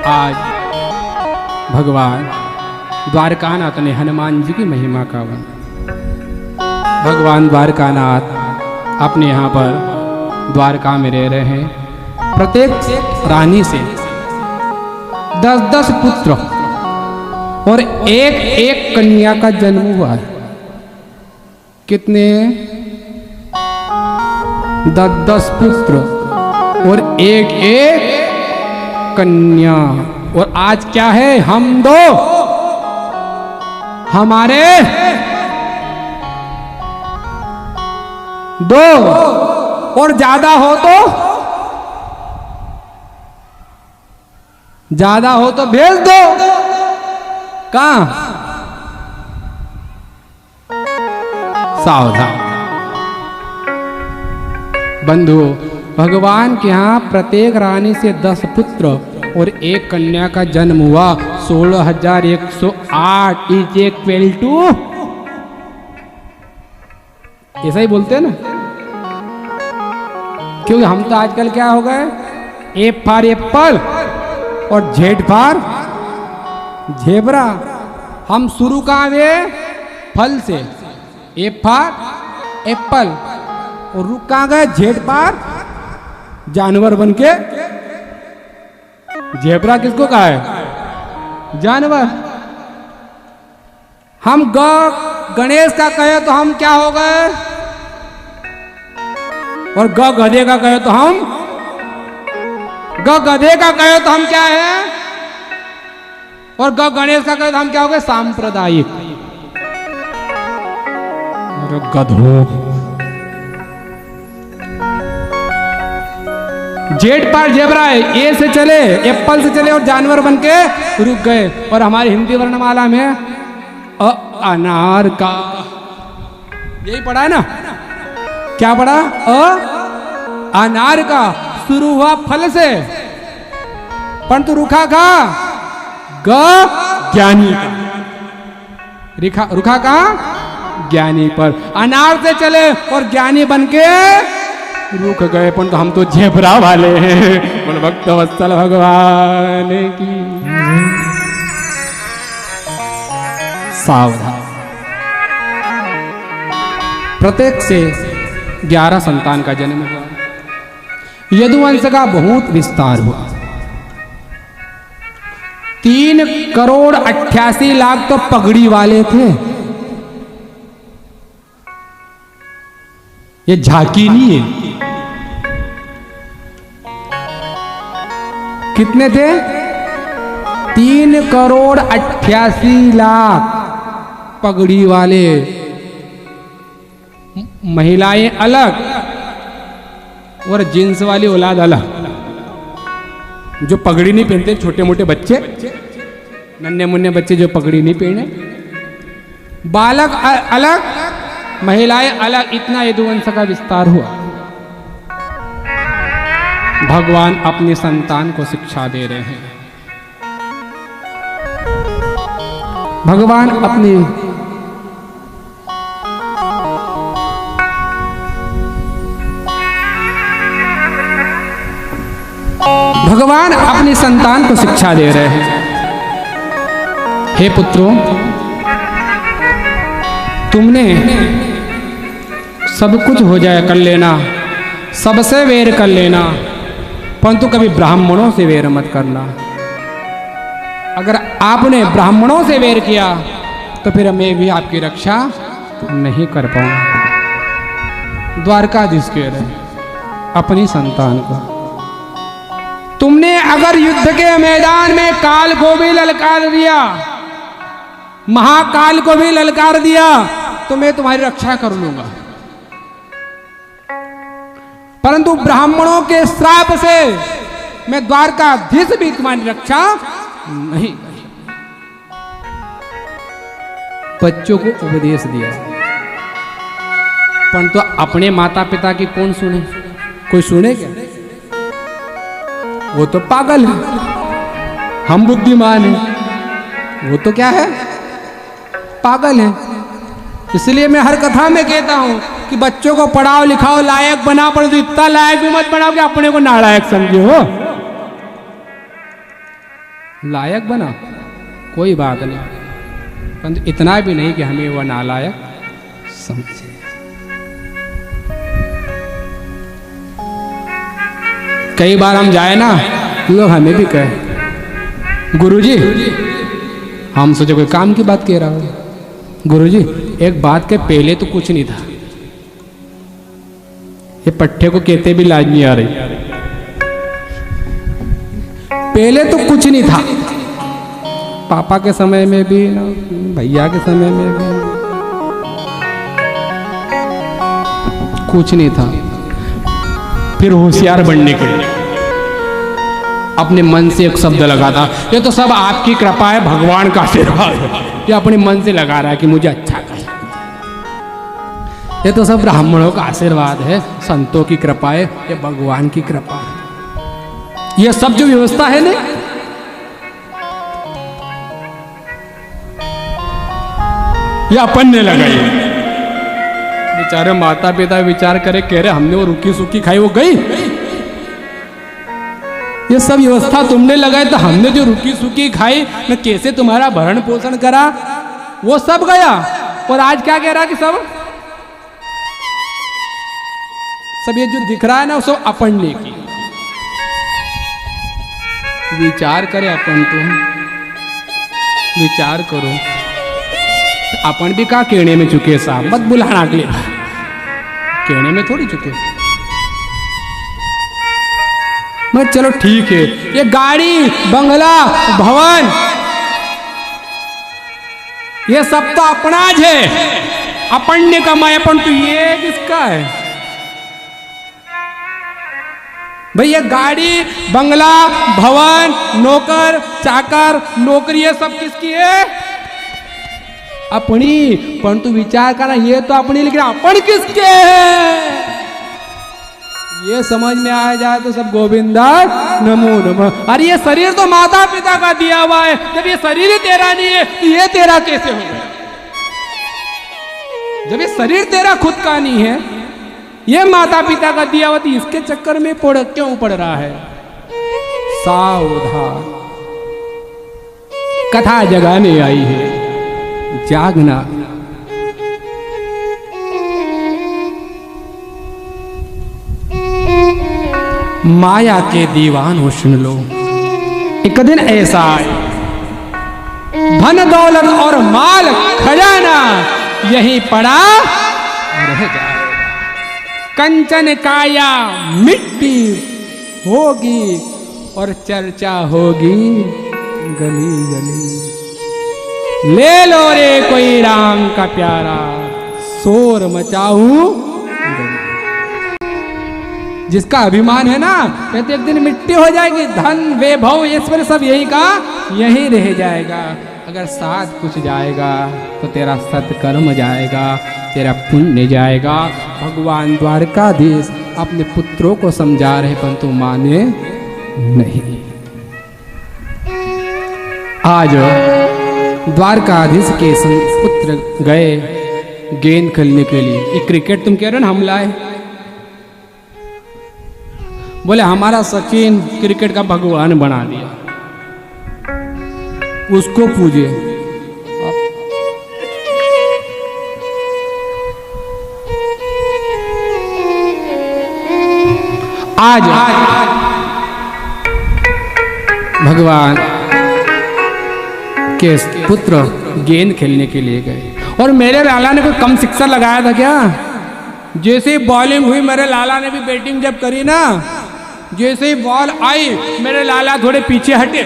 आज भगवान द्वारकानाथ ने हनुमान जी की महिमा का वर्णन। भगवान द्वारकानाथ अपने यहाँ पर द्वारका में रह रहे हैं। प्रत्येक रानी से 10-10 पुत्र और एक कन्या का जन्म हुआ है। कितने? 10-10 पुत्र और एक कन्या। और आज क्या है? हम दो, हमारे दो, और ज्यादा हो तो भेज दो। कहां? सावधान बंधु, भगवान के यहाँ प्रत्येक रानी से 10 पुत्र और एक कन्या का जन्म हुआ। 16,108 इज इक्वल टू, ऐसा ही बोलते हैं ना, क्योंकि हम तो आजकल क्या हो गए, ए फॉर एप्पल और जेड फॉर जेबरा। हम शुरू कहां हुए? फल से, ए फॉर एप्पल, और रुक कहां गए? जेड फॉर जानवर बन के। जेबरा किसको कहा है? जानवर। हम गणेश का कहे तो हम क्या हो गए, और गधे का कहे तो हम गधे का कहे तो हम क्या है, और गणेश का कहे तो हम क्या हो गए? सांप्रदायिक। और गधों, जेड पर जेबरा है, ए से चले, एप्पल से चले और जानवर बन के रुक गए। और हमारी हिंदी वर्णमाला में अनार का, यही पढ़ा है ना? क्या पढ़ा? अनार का शुरू हुआ फल से, परंतु रुखा कहां? ज्ञानी का। रुखा कहां? ज्ञानी पर। अनार से चले और ज्ञानी बन के रुक गए, परंतु हम तो जेबरा वाले हैं। बोल भक्त वत्सल भगवान की। सावधान, प्रत्येक से 11 संतान का जन्म हुआ। यदुवंश का बहुत विस्तार हुआ। 3,88,00,000 तो पगड़ी वाले थे। ये झांकी नहीं है। कितने थे? 3,88,00,000 पगड़ी वाले। महिलाएं अलग और जींस वाली औलाद अलग। जो पगड़ी नहीं पहनते, छोटे मोटे बच्चे, नन्हे मुन्ने बच्चे जो पगड़ी नहीं पहने, बालक अलग, महिलाएं अलग। इतना यदुवंश का विस्तार हुआ। भगवान अपनी संतान को शिक्षा दे रहे हैं। भगवान अपनी संतान को शिक्षा दे रहे हैं। हे पुत्रों, तुमने सब कुछ हो जाए कर लेना, सबसे वेर कर लेना, परंतु कभी ब्राह्मणों से वेर मत करना। अगर आपने ब्राह्मणों से वेर किया तो फिर मैं भी आपकी रक्षा नहीं कर पाऊंगा। द्वारकाधीश कह रहे अपनी संतान को, तुमने अगर युद्ध के मैदान में काल को भी ललकार दिया, महाकाल को भी ललकार दिया, तो मैं तुम्हारी रक्षा कर लूंगा। परंतु ब्राह्मणों के श्राप से मैं द्वारकाधीश भी तुम्हारी रक्षा नहीं कर। बच्चों को उपदेश दिया, परंतु अपने माता पिता की कौन सुने? कोई सुने क्या? वो तो पागल है। हम बुद्धिमान हैं, वो तो क्या है? पागल है। इसलिए मैं हर कथा में कहता हूं कि बच्चों को पढ़ाओ लिखाओ, लायक बनाओ, पर इतना लायक भी मत बनाओ कि अपने को नालायक समझो। लायक बना, कोई बात नहीं, परंतु इतना भी नहीं कि हमें वह नालायक समझे। कई बार हम जाए ना, लोग हमें भी कहे गुरुजी, हम सोचे कोई काम की बात कह रहा हो, गुरुजी एक बात के पहले तो कुछ नहीं था, ये पट्टे को कहते भी लाज नहीं आ रही, पहले तो कुछ नहीं था, पापा के समय में भी, भैया के समय में भी कुछ नहीं था। फिर होशियार बनने के लिए अपने मन से एक शब्द लगाता, ये तो सब आपकी कृपा है, भगवान का आशीर्वाद है, ये अपने मन से लगा रहा है कि मुझे अच्छा कर, ये तो सब ब्राह्मणों का आशीर्वाद है, संतों की कृपा है, ये भगवान की कृपा है। ये सब जो व्यवस्था है ना, ये अपन ने लगाई। बेचारे माता पिता विचार करे, कह रहे हमने वो रुकी सूखी खाई, वो गई, ये सब व्यवस्था तुमने लगाई, तो हमने जो रुकी सूखी खाई न कैसे तुम्हारा भरण पोषण करा, वो सब गया। और आज क्या कह रहा कि सब ये जो दिख रहा है ना, वो सब अपन ने की। विचार करे अपन, तो विचार करो, अपन भी कहा कहने में चुके साहब, मत बुलाना अगले बार, कहने में थोड़ी चुके। मैं चलो ठीक है, ये गाड़ी बंगला भवन ये सब तो अपनाज है, अपन ने कमाया, अपन तो ये किसका है भाई? ये गाड़ी बंगला भवन नौकर चाकर नौकरी ये सब किसकी है? अपनी। परंतु विचार करना, ये तो अपनी, लेकिन अपन किसके है? ये समझ में आ जाए तो सब गोविंदा नमो नमः। अरे ये शरीर तो माता पिता का दिया हुआ है, जब ये शरीर ही तेरा नहीं है तो ये तेरा कैसे हो गया? जब ये शरीर तेरा खुद का नहीं है, ये माता पिता का दिया हुआ, तो इसके चक्कर में क्यों पड़ रहा है? सावधान, कथा जगाने आई है, जागना। माया के दीवानों सुन लो, एक दिन ऐसा आए, धन दौलत और माल खजाना यहीं पड़ा रह जाए, कंचन काया मिट्टी होगी और चर्चा होगी गली गली। ले लो रे कोई राम का प्यारा, शोर मचाऊं गली। जिसका अभिमान है ना, कहते एक दिन मिट्टी हो जाएगी, धन वैभव ऐश्वर्य सब यही का यही रह जाएगा। अगर साथ कुछ जाएगा तो तेरा सत्कर्म जाएगा, तेरा पुण्य जाएगा। भगवान द्वारकाधीश अपने पुत्रों को समझा रहे, परंतु माने नहीं। आज द्वारकाधीश के पुत्र गए गेंद खेलने के लिए। ये क्रिकेट तुम कह रहे हो ना, हम लाए, बोले हमारा सचिन क्रिकेट का भगवान बना दिया, उसको पूजे। आज भगवान के पुत्र गेंद खेलने के लिए गए, और मेरे लाला ने कोई कम सिक्सर लगाया था क्या? जैसे ही बॉलिंग हुई, मेरे लाला ने भी बैटिंग जब करी ना, जैसे ही बॉल आई मेरे लाला थोड़े पीछे हटे,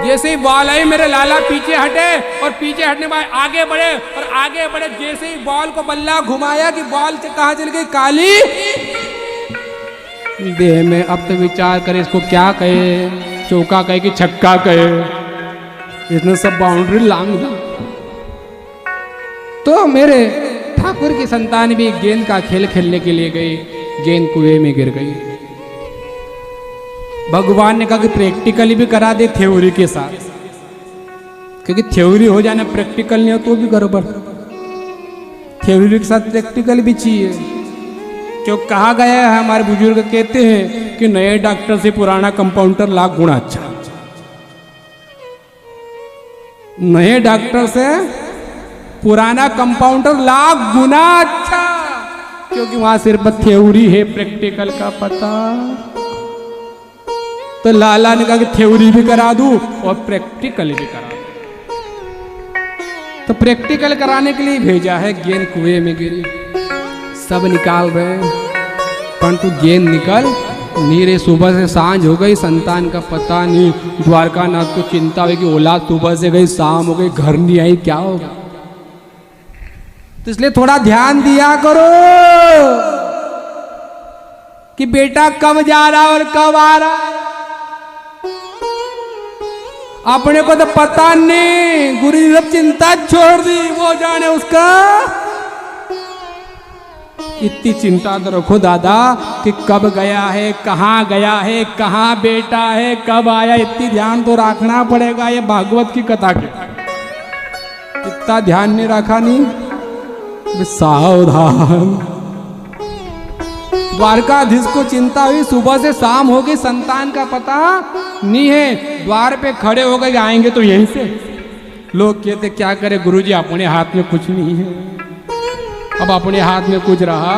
जैसे ही बॉल आई मेरे लाला पीछे हटे, और पीछे हटने बाद आगे बढ़े और आगे बढ़े। जैसे ही बॉल को बल्ला घुमाया कि बॉल कहाँ चल गई? काली देह में। अब तो विचार करे इसको क्या कहे, चौका कहे कि छक्का कहे, इसने सब बाउंड्री लांग दी। तो मेरे ठाकुर की संतान भी गेंद का खेल खेलने के लिए गई, गेंद कुएं में गिर गई। भगवान ने कहा कि प्रैक्टिकली भी करा दे थ्योरी के साथ, क्योंकि थ्योरी हो जाना प्रैक्टिकल नहीं हो तो भी गड़बड़, थ्योरी के साथ प्रैक्टिकल भी चाहिए। क्यों कहा गया है, हमारे बुजुर्ग कहते हैं कि नए डॉक्टर से पुराना कंपाउंडर लाख गुना अच्छा। नए डॉक्टर से पुराना कंपाउंडर लाख गुना अच्छा, क्योंकि वहां सिर्फ थ्योरी है, प्रैक्टिकल का पता। तो लाला ने कहा कि थ्योरी भी करा दूं और प्रैक्टिकल भी करा दूं। तो प्रैक्टिकल कराने के लिए भेजा है। गेंद कुएं में गिरी, सब निकाल रहे हैं, परंतु गेंद निकल नहीं रही। सुबह से सांझ हो गई, संतान का पता नहीं। द्वारकानाथ को चिंता हुई कि औलाद सुबह से गई, शाम हो गई, घर नहीं आई, क्या होगा। तो इसलिए थोड़ा ध्यान दिया करो कि बेटा कब जा रहा और कब आ रहा। अपने को तो पता नहीं, गुरु जी सब चिंता छोड़ दी, वो जाने उसका। इतनी चिंता तो रखो दादा कि कब गया है, कहाँ गया है, कहाँ बेटा है, कब आया, इतनी ध्यान तो रखना पड़ेगा। ये भागवत की कथा के इतना ध्यान नहीं रखा, नहीं सावधान। द्वारकाधीश को चिंता हुई, सुबह से शाम हो गई, संतान का पता नहीं है। द्वार पे खड़े हो गए, आएंगे तो यहीं से। लोग कहते क्या करे गुरुजी, अपने हाथ में कुछ नहीं है। अब अपने हाथ में कुछ रहा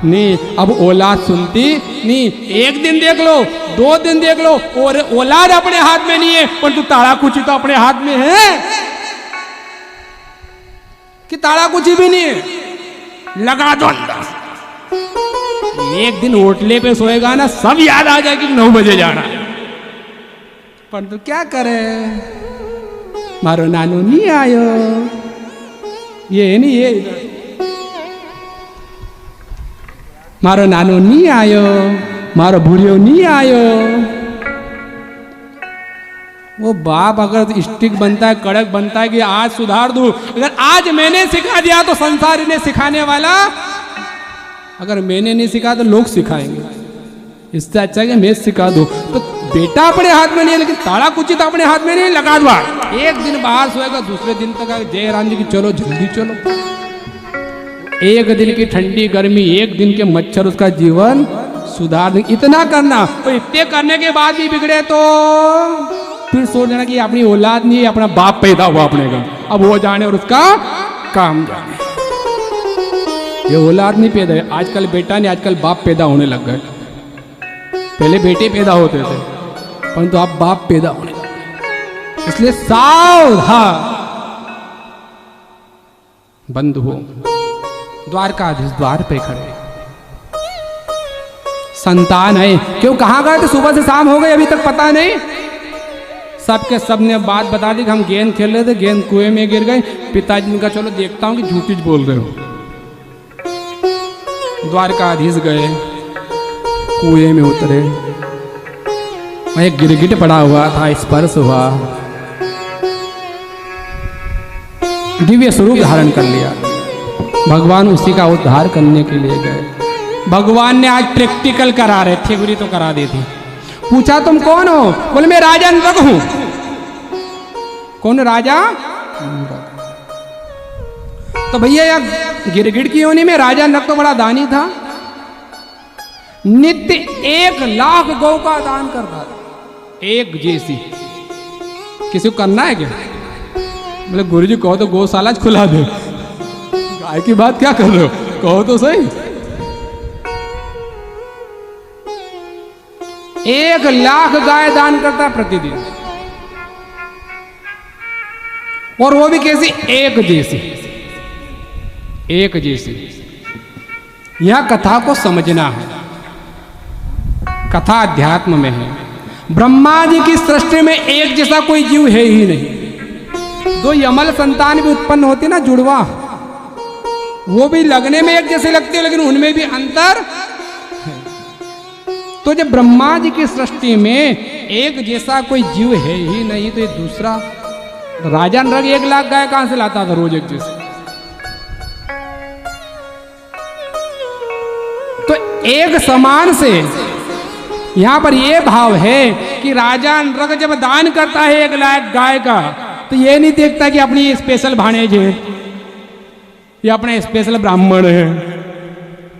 नहीं, अब औलाद सुनती नहीं। एक दिन देख लो, 2 दिन देख लो, और औलाद अपने हाथ में नहीं है, परंतु ताड़ा कुची तो अपने हाथ में है कि ताड़ा कुची भी नहीं है। लगा दो अंदर। एक दिन होटले पे सोएगा ना, सब याद आ जाएगी 9 बजे जाना। परंतु क्या करे, मारो नानो नहीं आयो, ये नहीं ये मारो नानो नहीं आयो, मारो बुढ़ियो नहीं आयो। वो बाप अगर स्टिक बनता है, कड़क बनता है कि आज सुधार दूं, अगर आज मैंने सिखा दिया तो संसार इन्हें सिखाने वाला, अगर मैंने नहीं सिखा तो लोग सिखाएंगे। इससे अच्छा है कि मैं सिखा दूं। तो बेटा अपने हाथ में नहीं है, लेकिन ताड़ा कुचित अपने हाथ में नहीं, लगा दो। एक दिन बाहर सोएगा, दूसरे दिन तक जय राम जी की चलो जल्दी चलो। एक दिन की ठंडी गर्मी, एक दिन के मच्छर, उसका जीवन सुधार नहीं। इतना करना, तो इतने करने के बाद भी बिगड़े तो फिर सोच लेना कि अपनी औलाद नहीं है, अपना बाप पैदा हुआ अपने का, अब वो जाने और उसका काम जाने। ये औलाद नहीं पैदा है, आजकल बेटा नहीं, आजकल बाप पैदा होने लग गए। पहले बेटे पैदा होते थे, परंतु अब बाप पैदा होने लग गए। इसलिए सावधान। बंधुओं, द्वारकाधीश द्वार पे खड़े, संतान है। क्यों कहाँ गए थे, सुबह से शाम हो गई, अभी तक पता नहीं। सबके सब ने बात बता दी कि हम गेंद खेल रहे थे, गेंद कुएं में गिर गई। पिताजी ने कहा चलो देखता हूं कि झूठी बोल रहे हो। द्वारकाधीश गए, कुएं में उतरे, वहीं गिरगिट पड़ा हुआ था, स्पर्श हुआ, दिव्य स्वरूप धारण कर लिया। भगवान उसी का उद्धार करने के लिए गए। भगवान ने आज प्रैक्टिकल करा रहे, थ्योरी तो करा दी थी। पूछा तुम कौन हो, बोले मैं राजा नृग हूं। कौन राजा? तो भैया यह गिरगिट की योनि में राजा नृग तो बड़ा दानी था, नित्य 1 लाख गौ का दान करता था। एक जैसी किसी को करना है क्या? बोले गुरुजी कहो तो गौशाला खुला दे। गाय की बात क्या कर रहे हो, कहो तो सही। 1 लाख गाय दान करता है प्रतिदिन, और वो भी कैसी? एक जैसी, एक जैसी। यह कथा को समझना है, कथा अध्यात्म में है। ब्रह्मा जी की सृष्टि में एक जैसा कोई जीव है ही नहीं। 2 यमल संतान भी उत्पन्न होती ना, जुड़वा, वो भी लगने में एक जैसे लगते हैं, लेकिन उनमें भी अंतर है। तो जब ब्रह्मा जी की सृष्टि में एक जैसा कोई जीव है ही नहीं, तो ये दूसरा राजा नृग 1 लाख गाय कहां से लाता था रोज एक जैसे? तो एक समान से यहां पर यह भाव है कि राजा नृग जब दान करता है 1 लाख गाय का, तो ये नहीं देखता कि अपनी स्पेशल भाणेज है या अपने स्पेशल ब्राह्मण है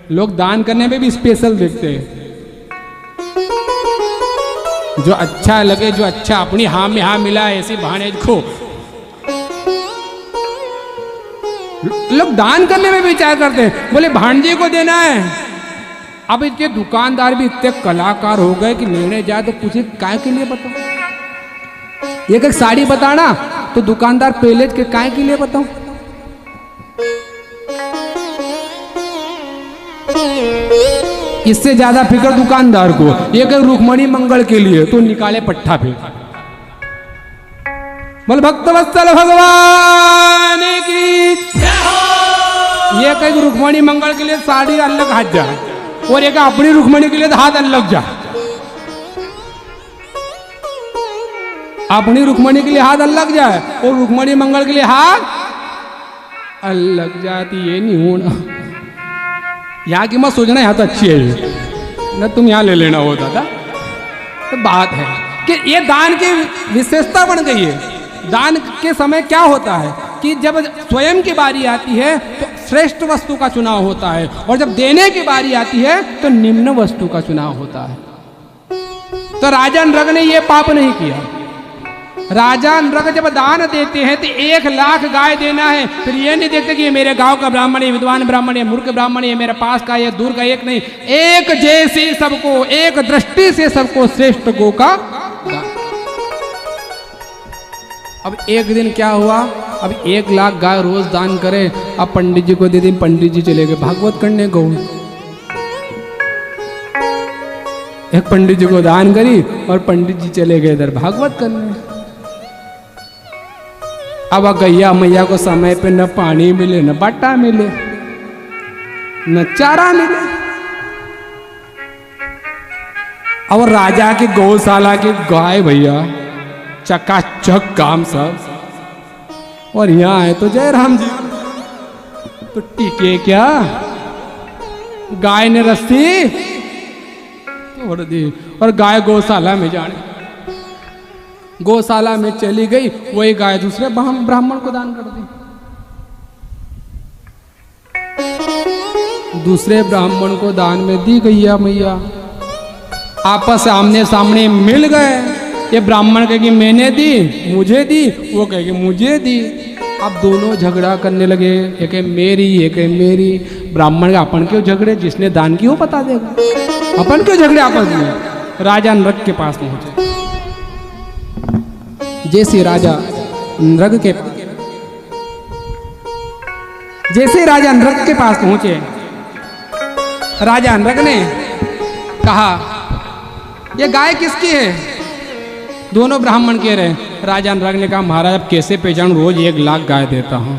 लोग दान करने में भी स्पेशल देखते हैं, जो अच्छा लगे, जो अच्छा अपनी हाँ में हाँ मिला, ऐसी भानेज को लोग दान करने में भी विचार करते हैं। बोले भांजे को देना है। अब इतने दुकानदार भी इतने कलाकार हो गए कि लेने जाए तो पूछे काय के लिए बताओ, एक साड़ी बताना तो दुकानदार पहले के काय के लिए बताओ। इससे ज्यादा फिक्र दुकानदार को, एक रुक्मणी मंगल के लिए तो निकाले पट्टा पे। बोल भक्तवत्सल भगवान की, ये कहीं रुक्मणी मंगल के लिए साड़ी अलग हाथ जा, और एक अपनी रुक्मणी के लिए हाथ अलग जा। अपनी रुक्मणी के लिए हाथ अलग जाए और रुक्मणी मंगल के लिए हाथ अलग जाती, ये नहीं होना। यहाँ की मत सोचना, यहाँ तो अच्छी है ये ना, तुम यहाँ ले लेना हो दादा। तो बात है कि ये दान की विशेषता बन गई है। दान के समय क्या होता है कि जब स्वयं की बारी आती है तो श्रेष्ठ वस्तु का चुनाव होता है, और जब देने की बारी आती है तो निम्न वस्तु का चुनाव होता है। तो राजा नृग ने ये पाप नहीं किया। राजा नृग जब दान देते हैं तो 1 लाख गाय देना है। फिर ये नहीं देखते कि ये मेरे गांव का ब्राह्मण है, विद्वान ब्राह्मण है, मूर्ख ब्राह्मण है, मेरे पास का ये दूर का, एक नहीं, एक जैसे सबको, एक दृष्टि से सबको श्रेष्ठ गो का दान। अब एक दिन क्या हुआ, अब 1 लाख गाय रोज दान करे। अब पंडित जी को दे दी, पंडित जी चले गए भागवत करने गौ। एक पंडित जी को दान करी और पंडित जी चले गए इधर भागवत करने। अब गैया मैया को समय पे न पानी मिले, न बट्टा मिले, न चारा मिले। और राजा की गौशाला की गाय भैया चकाचक काम सब, और यहाँ आए तो जय राम जी तो टीके क्या, गाय ने रस्सी तोड़ दी और गाय गौशाला में जाने, गौशाला में चली गई। वही गाय दूसरे ब्राह्मण को दान कर दी। दूसरे ब्राह्मण को दान में दी गैया मैया। आपस आमने सामने मिल गए। ये ब्राह्मण कहेगी मैंने दी, मुझे दी, वो कहेगी मुझे दी। अब दोनों झगड़ा करने लगे, एक है मेरी, एक है मेरी। ब्राह्मण का अपन क्यों झगड़े, जिसने दान की वो बता देगा, अपन क्यों झगड़े आपस में। राजा नृग के पास पहुंचे। जैसे राजा नृग के पास पहुंचे, राजा नृग ने कहा ये गाय किसकी है। दोनों ब्राह्मण कह रहे हैं। राजा नृग ने कहा महाराज अब कैसे पहचानूं, रोज 1 लाख गाय देता हूं।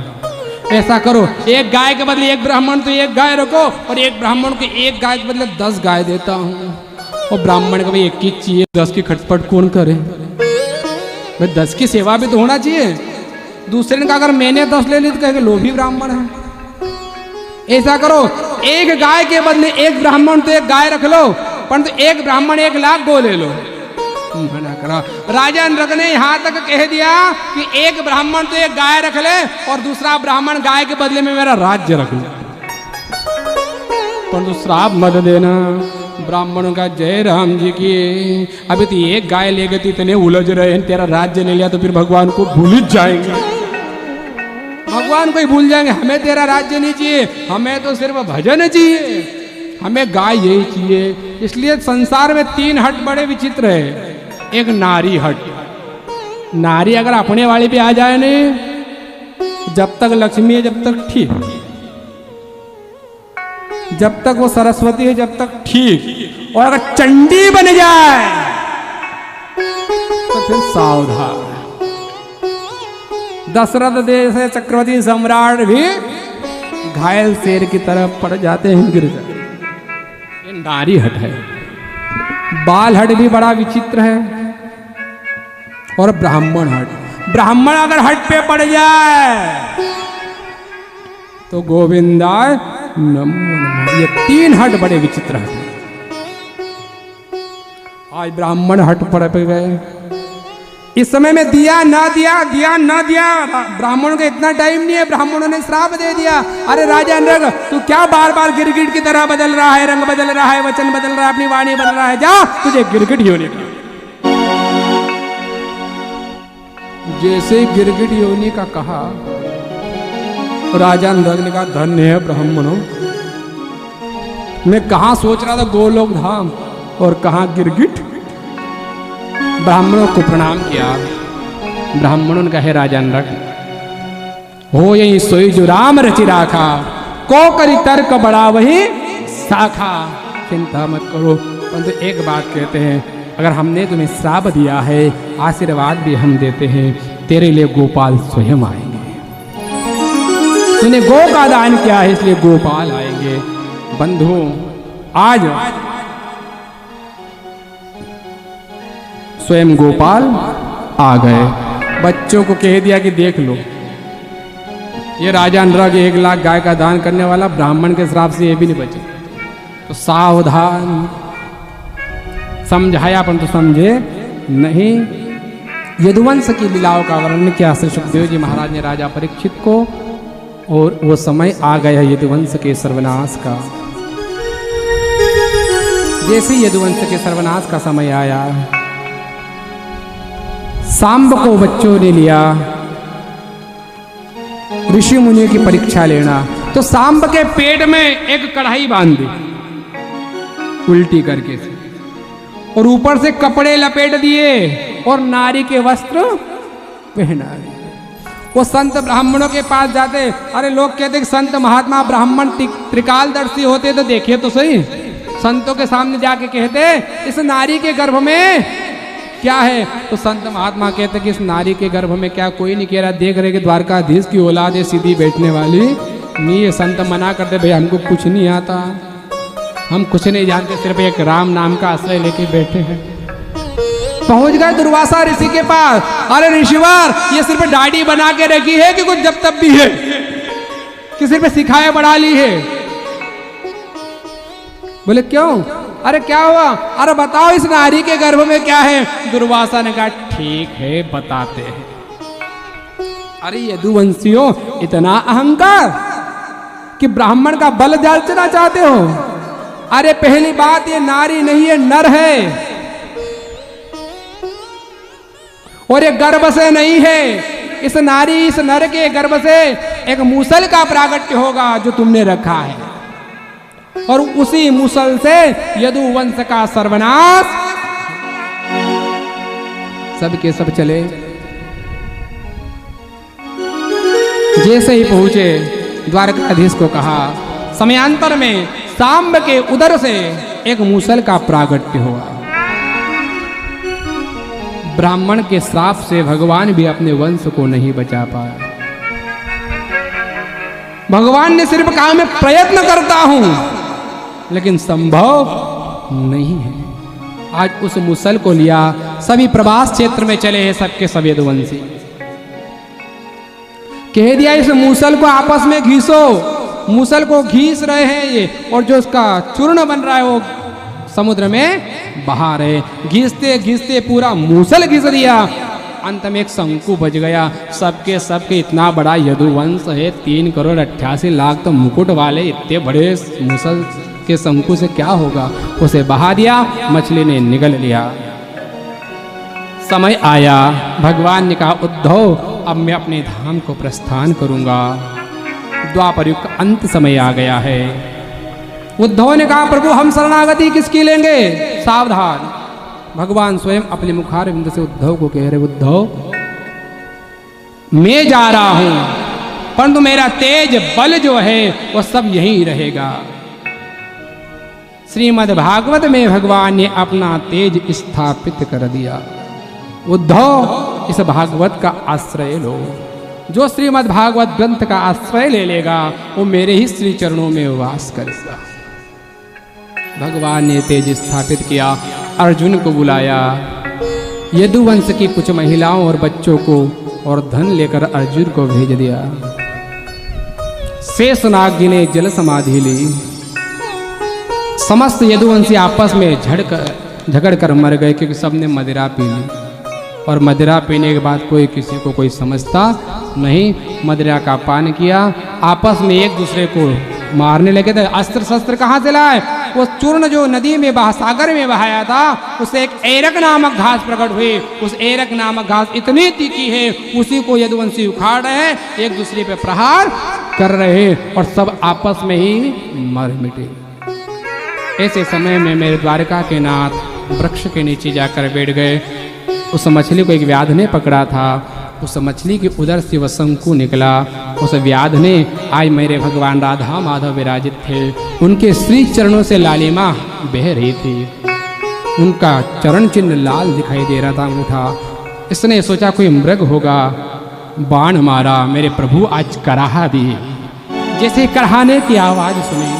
ऐसा करो, 1 गाय के बदले 1 ब्राह्मण तो 1 गाय रखो, और 1 ब्राह्मण को 1 गाय के बदले 10 गाय देता हूं। और ब्राह्मण को भाई 1 ही चाहिए, 10 की खटपट कौन करे भाई, 10 की सेवा भी तो होना चाहिए। दूसरे ने कहा अगर मैंने 10 ले ली तो कहेंगे लोभी ब्राह्मण है। ऐसा करो 1 गाय के बदले 1 ब्राह्मण तो 1 गाय रख लो, परंतु 1 ब्राह्मण 1 लाख गो ले लो। मना करा। राजा नृग ने यहां तक कह दिया कि 1 ब्राह्मण तो 1 गाय रख ले, और दूसरा ब्राह्मण गाय के बदले में मेरा राज्य रख ले, परंतु श्राप मत देना। ब्राह्मणों का जय राम जी की। अभी तो 1 गाय ले गए तो इतने उलझ रहे हैं, तेरा राज्य ले लिया तो फिर भगवान को भूल ही जाएंगे, भगवान को ही भूल जाएंगे। हमें तेरा राज्य नहीं चाहिए, हमें तो सिर्फ भजन चाहिए, हमें गाय यही चाहिए। इसलिए संसार में 3 हट बड़े विचित्र है। एक नारी हट, नारी अगर अपने वाले पे आ जाए नहीं, जब तक लक्ष्मी है जब तक ठीक, जब तक वो सरस्वती है जब तक ठीक, और अगर चंडी बन जाए तो फिर सावधान। दशरथ देश चक्रवर्ती सम्राट भी घायल शेर की तरफ पड़ जाते हैं, गिर जाते। ये नारी हट है। बाल हट भी बड़ा विचित्र है, और ब्राह्मण हट, ब्राह्मण अगर हट पे पड़ जाए तो गोविंदाय नमो नमः। ये 3 हट बड़े विचित्र हट। आज ब्राह्मण हट पर गए, इस समय में दिया ना दिया, दिया ना दिया, ब्राह्मणों का इतना टाइम नहीं है, ब्राह्मणों ने श्राप दे दिया। अरे राजा नृग, तू क्या बार बार गिरगिट की तरह बदल रहा है, रंग बदल रहा है, वचन बदल रहा है, अपनी वाणी बदल रहा है, जा तुझे गिरगिट योनि का। जैसे गिरगिट योनि का कहा, राजा नृग ने कहा धन्य है ब्राह्मणों, मैं कहां सोच रहा था गोलोक धाम और कहां गिरगिट। ब्राह्मणों को प्रणाम किया। ब्राह्मणों ने कहे राजा नृग, हो यही सोई जो राम रचि राखा, को करी तर्क बड़ा वही शाखा। चिंता मत करो, परंतु एक बात कहते हैं, अगर हमने तुम्हें श्राप दिया है, आशीर्वाद भी हम देते हैं, तेरे लिए गोपाल स्वयं आएंगे। तूने गो का दान किया है, इसलिए गोपाल आएंगे। बंधु आज स्वयं गोपाल आ गए। बच्चों को कह दिया कि देख लो, ये राजा नृग 1 लाख गाय का दान करने वाला ब्राह्मण के श्राप से ये भी नहीं बचे। तो सावधान, समझाया परंतु समझे नहीं। यदुवंश की लीलाओं का वर्णन किया श्री सुखदेव जी महाराज ने राजा परीक्षित को, और वो समय आ गया यदुवंश के सर्वनाश का। जैसे यदुवंश के सर्वनाश का समय आया, सांब को बच्चों ने लिया ऋषि मुनियों की परीक्षा लेना। तो सांब के पेट में एक कढ़ाई बांध दी उल्टी करके से, और ऊपर से कपड़े लपेट दिए और नारी के वस्त्र पहना दिए। वो संत ब्राह्मणों के पास जाते, अरे लोग कहते कि संत महात्मा ब्राह्मण त्रिकालदर्शी होते, तो देखिए तो सही। संतों के सामने जाके कहते इस नारी के गर्भ में क्या है, तो संत महात्मा कहते कि इस नारी के गर्भ में क्या, कोई नहीं कह रहा, देख रहे कि द्वारकाधीश की औलाद है, सीधी बैठने वाली नहीं। ये संत मना करते, भाई हमको कुछ नहीं आता, हम कुछ नहीं जानते, सिर्फ एक राम नाम का आश्रय लेके बैठे हैं। पहुंच गए दुर्वासा ऋषि के पास। अरे ऋषिवर, ये सिर्फ दाढ़ी बना के रखी है कि कुछ जब तब भी है, कि सिर्फ सिखाए बढ़ा ली है? बोले क्यों? अरे क्या हुआ? अरे बताओ इस नारी के गर्भ में क्या है? दुर्वासा ने कहा ठीक है बताते हैं। अरे यदुवंशियों, इतना अहंकार कि ब्राह्मण का बल जांचना चाहते हो? अरे पहली बात, ये नारी नहीं है, नर है, और ये गर्भ से नहीं है। इस नारी, इस नर के गर्भ से एक मूसल का प्रागट्य होगा जो तुमने रखा है, और उसी मूसल से यदुवंश का सर्वनाश। सबके सब चले। जैसे ही पहुंचे, द्वारकाधीश को कहा, समयांतर में सांब के उदर से एक मूसल का प्रागट्य हुआ। ब्राह्मण के श्राप से भगवान भी अपने वंश को नहीं बचा पाए। भगवान ने सिर्फ कहा मैं प्रयत्न करता हूं, लेकिन संभव नहीं है। आज उस मूसल को लिया, सभी प्रवास क्षेत्र में चले हैं, सबके सब यदुवंशी। कह दिया इस मूसल को आपस में घीसो। मूसल को घीस रहे हैं ये, और जो उसका चूर्ण बन रहा है वो समुद्र में बहा रहे। घीसते घीसते पूरा मूसल घिस दिया। अंत में एक शंकु बच गया। सबके सबके इतना बड़ा यदुवंश है, 3,88,00,000 तो मुकुट वाले, इतने बड़े मूसल के शंकु से क्या होगा? उसे बहा दिया, मछली ने निगल लिया। समय आया, भगवान ने कहा उद्धव अब मैं अपने धाम को प्रस्थान करूंगा। द्वापर युग का अंत समय आ गया है। उद्धव ने कहा प्रभु हम शरणागति किसकी लेंगे? सावधान, भगवान स्वयं अपने मुखारविंद से उद्धव को कह रहे, उद्धव मैं जा रहा हूं, परंतु मेरा तेज बल जो है वो सब यहीं रहेगा। श्रीमद् भागवत में भगवान ने अपना तेज स्थापित कर दिया। उद्धव इस भागवत का आश्रय लो। जो श्रीमद् भागवत ग्रंथ का आश्रय ले लेगा वो मेरे ही श्री चरणों में वास करेगा। भगवान ने तेज स्थापित किया, अर्जुन को बुलाया, यदुवंश की कुछ महिलाओं और बच्चों को और धन लेकर अर्जुन को भेज दिया। शेषनाग जी ने जल समाधि ली। समस्त यदुवंशी आपस में झगड़ कर मर गए क्योंकि सबने मदिरा पी ली। और मदिरा पीने के बाद कोई किसी को कोई समझता नहीं। मदिरा का पान किया, आपस में एक दूसरे को मारने लगे थे। अस्त्र शस्त्र कहाँ से लाए? वो चूर्ण जो नदी में सागर में बहाया था, उससे एक एरक नामक घास प्रकट हुई। उस एरक नामक घास इतनी तीखी है, उसी को यदुवंशी उखाड़ रहे हैं, एक दूसरे पे प्रहार कर रहे हैं और सब आपस में ही मर मिटे। ऐसे समय में मेरे द्वारका के नाथ वृक्ष के नीचे जाकर बैठ गए। उस मछली को एक व्याध ने पकड़ा था। उस मछली के उधर से वह शंकु निकला। उस व्याध ने, आज मेरे भगवान राधा माधव विराजित थे, उनके श्री चरणों से लालिमा बह रही थी। उनका चरण चिन्ह लाल दिखाई दे रहा था अंगूठा। इसने सोचा कोई मृग होगा, बाण मारा। मेरे प्रभु आज कराहा दिए। जैसे कराहने की आवाज सुनी,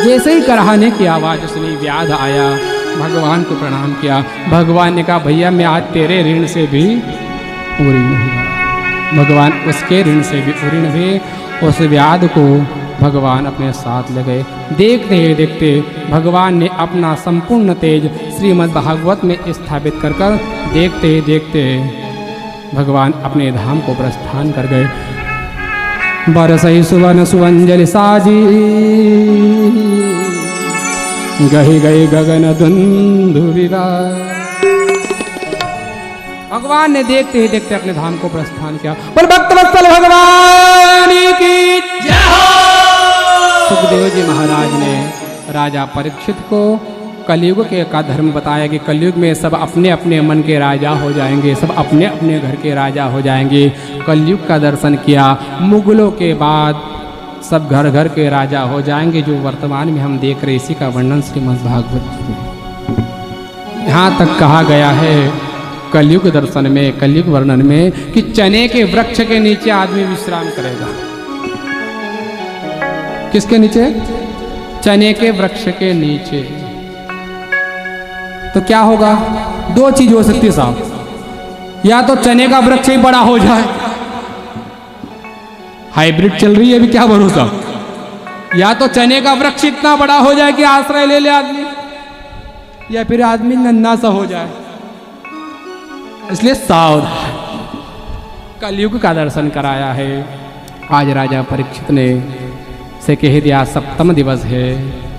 जैसे ही कराहने की आवाज सुनी, व्याध आया, भगवान को प्रणाम किया। भगवान ने कहा, भैया मैं आज तेरे ऋण से भी उऋण हुआ। भगवान उसके ऋण से भी उऋण हुए। उस व्याध को भगवान अपने साथ ले गए। देखते ही देखते भगवान ने अपना संपूर्ण तेज श्रीमद् भागवत में स्थापित कर कर देखते ही देखते भगवान अपने धाम को प्रस्थान कर गए। बरसई सुवन सुअंजलि साजी, गही गई गगन दुंदुभिवा। भगवान ने देखते ही देखते अपने धाम को प्रस्थान किया। पर भक्तवत्सल भगवान की जय हो। सुखदेव जी महाराज ने राजा परीक्षित को कलयुग के का धर्म बताया कि कलयुग में सब अपने अपने मन के राजा हो जाएंगे, सब अपने अपने घर के राजा हो जाएंगे। कलयुग का दर्शन किया। मुगलों के बाद सब घर घर के राजा हो जाएंगे, जो वर्तमान में हम देख रहे। इसी का वर्णन श्रीमद् भागवत में यहाँ तक कहा गया है कलयुग दर्शन में, कलयुग वर्णन में, कि चने के वृक्ष के नीचे आदमी विश्राम करेगा। किसके नीचे? चने के वृक्ष के नीचे। तो क्या होगा? दो चीज हो सकती है साहब, या तो चने का वृक्ष ही बड़ा हो जाए, हाइब्रिड चल रही है अभी, क्या भरोसा, या तो चने का वृक्ष इतना बड़ा हो जाए कि आश्रय ले ले आदमी, या फिर आदमी नन्हा सा हो जाए। इसलिए सावधान। कलयुग का दर्शन कराया है। आज राजा परीक्षित ने से कह दिया, सप्तम दिवस है,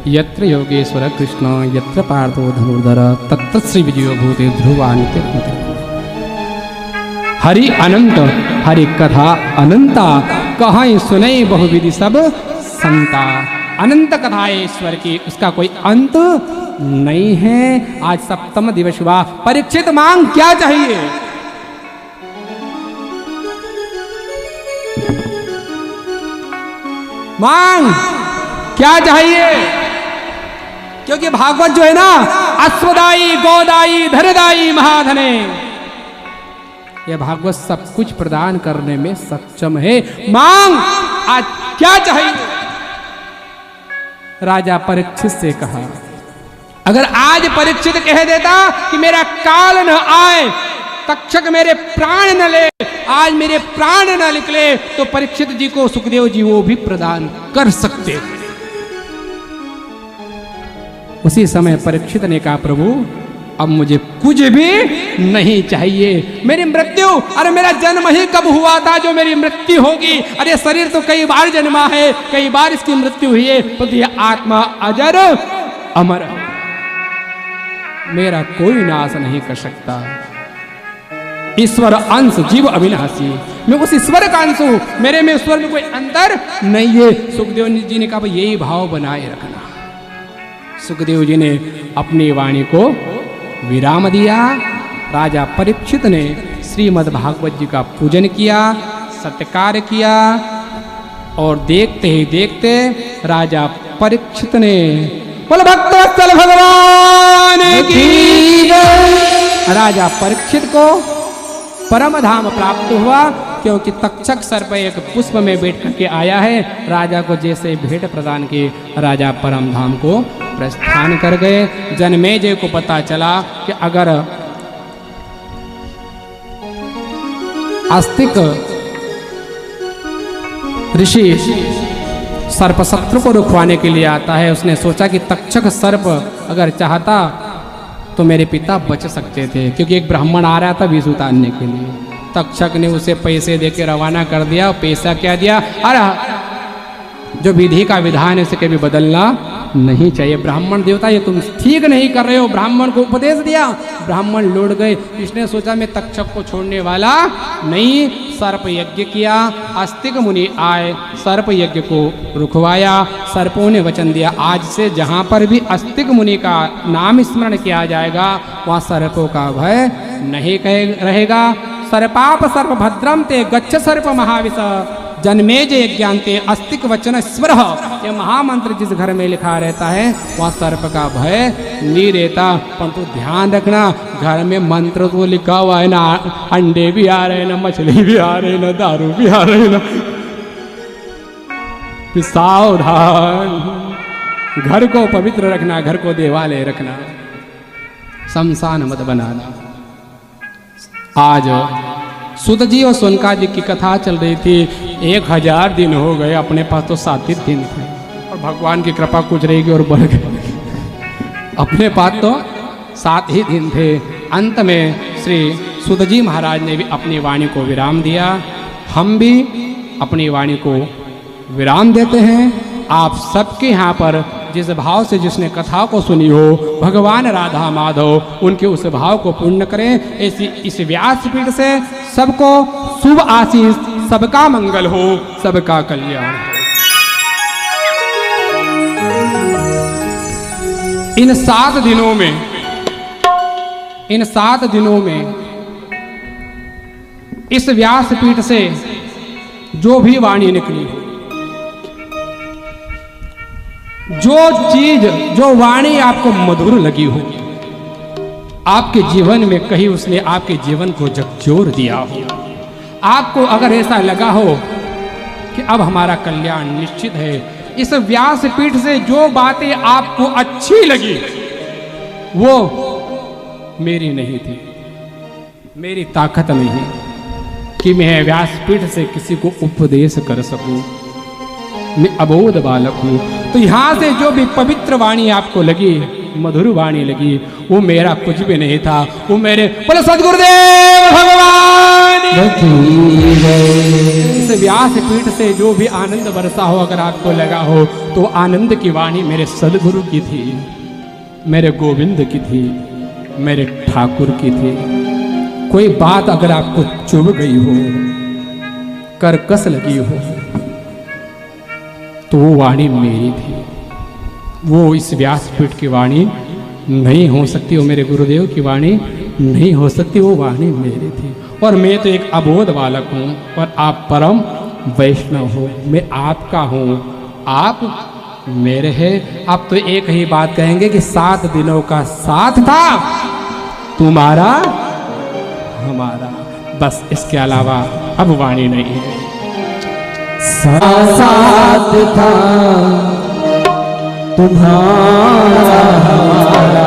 यत्र योगेश्वर कृष्ण यत्र पार्थो धनुर्धर तत्र श्री विजयो भूते ध्रुवान्ते। हरि अनंत हरि कथा अनंता, कहीं सुने बहुविधि सब संता। अनंत कथा ईश्वर की, उसका कोई अंत नहीं है। आज सप्तम दिवस हुआ। परीक्षित मांग क्या चाहिए? मांग क्या चाहिए? क्योंकि भागवत जो है ना, अश्वदाई गोदाई धनदाई महाधने, यह भागवत सब कुछ प्रदान करने में सक्षम है। मांग आज क्या चाहिए? राजा परीक्षित से कहा, अगर आज परीक्षित कह देता कि मेरा काल न आए, तक्षक मेरे प्राण न ले, आज मेरे प्राण न निकले, तो परीक्षित जी को सुखदेव जी वो भी प्रदान कर सकते। उसी समय परीक्षित ने कहा, प्रभु अब मुझे कुछ भी नहीं चाहिए। मेरी मृत्यु, अरे मेरा जन्म ही कब हुआ था जो मेरी मृत्यु होगी? अरे शरीर तो कई बार जन्मा है, कई बार इसकी मृत्यु हुई है, तो यह आत्मा अजर अमर, मेरा कोई नाश नहीं कर सकता। ईश्वर अंश जीव अविनाशी, मैं उस ईश्वर का अंश हूं, मेरे में ईश्वर में कोई अंतर नहीं है। सुखदेव जी ने कहा, यही भाव बनाए रखना। सुखदेव जी ने अपनी वाणी को विराम दिया। राजा परीक्षित ने श्रीमद् भागवत जी का पूजन किया, सत्कार किया, और देखते ही देखते राजा परीक्षित ने बोल भक्तवत्सल भगवान की जय। राजा परीक्षित को परम धाम प्राप्त हुआ, क्योंकि तक्षक सर्प एक पुष्प में बैठ करके आया है। राजा को जैसे भेंट प्रदान की, राजा परम धाम को प्रस्थान कर गए। जनमेजय को पता चला कि अगर आस्तिक ऋषि सर्प शत्रु को रुकवाने के लिए आता है, उसने सोचा कि तक्षक सर्प अगर चाहता तो मेरे पिता बच सकते थे, क्योंकि एक ब्राह्मण आ रहा था विष उतारने के लिए। तक्षक ने उसे पैसे देके रवाना कर दिया। पैसा क्या दिया? अरे जो विधि का विधान है उसे कभी बदलना नहीं चाहिए। ब्राह्मण देवता ये तुम ठीक नहीं कर रहे हो, ब्राह्मण को उपदेश दिया। ब्राह्मण लौट गए। इसने सोचा मैं तक्षक को छोड़ने वाला नहीं। सर्प यज्ञ किया। आस्तिक मुनि आए, सर्प यज्ञ को रुकवाया। सर्पों ने वचन दिया, आज से जहाँ पर भी आस्तिक मुनि का नाम स्मरण किया जाएगा वहाँ सर्पों का भय नहीं रहेगा। सर्पाप सर्प भद्रम ते गच्छ सर्प महाविष जन्मेज यज्ञान्ते अस्तिक वचन स्वर। ये महामंत्र जिस घर में लिखा रहता है वहाँ सर्प का भय नहीं रहता। परंतु ध्यान रखना, घर में मंत्र तो लिखा हुआ है ना, अंडे भी आ रहे हैं ना, मछली भी आ रहे हैं ना, दारू भी आ रहे हैं ना। सावधान, घर को पवित्र रखना, घर को देवालय रखना, शमशान मत बनाना। आज सुत जी और सोनका जी की कथा चल रही थी। 1000 दिन हो गए, अपने पास तो 7 ही दिन थे और भगवान की कृपा कुछ रहेगी और बढ़ गई। अपने पास तो 7 ही दिन थे। अंत में श्री सुत जी महाराज ने भी अपनी वाणी को विराम दिया। हम भी अपनी वाणी को विराम देते हैं। आप सबके यहाँ पर जिस भाव से जिसने कथा को सुनी हो, भगवान राधा माधव उनके उस भाव को पूर्ण करें। ऐसी इस व्यासपीठ से सबको शुभ आशीष, सबका मंगल हो, सबका कल्याण हो। इन 7 दिनों में इस व्यासपीठ से जो भी वाणी निकली, जो चीज, जो वाणी आपको मधुर लगी हो, आपके जीवन में कहीं उसने आपके जीवन को झकझोर दिया हो, आपको अगर ऐसा लगा हो कि अब हमारा कल्याण निश्चित है, इस व्यासपीठ से जो बातें आपको अच्छी लगी वो मेरी नहीं थी, मेरी ताकत नहीं कि मैं व्यासपीठ से किसी को उपदेश कर सकूं। मैं अबोध बालक हूं। तो यहां से जो भी पवित्र वाणी आपको लगी, मधुर वाणी लगी, वो मेरा कुछ भी नहीं था, वो मेरे बोले सद्गुरुदेव भगवान। इस व्यासपीठ से जो भी आनंद बरसा हो, अगर आपको लगा हो तो आनंद की वाणी मेरे सद्गुरु की थी, मेरे गोविंद की थी, मेरे ठाकुर की थी। कोई बात अगर आपको चुभ गई हो, करकस लगी हो, तो वो वाणी मेरी थी, वो इस व्यासपीठ की वाणी नहीं हो सकती, वो मेरे गुरुदेव की वाणी नहीं हो सकती, वो वाणी मेरी थी। और मैं तो एक अबोध बालक हूँ और आप परम वैष्णव हो, मैं आपका हूँ, आप मेरे हैं। आप तो एक ही बात कहेंगे कि 7 दिनों का साथ था तुम्हारा हमारा, बस इसके अलावा अब वाणी नहीं है। साथ था तुम्हारा हमारा,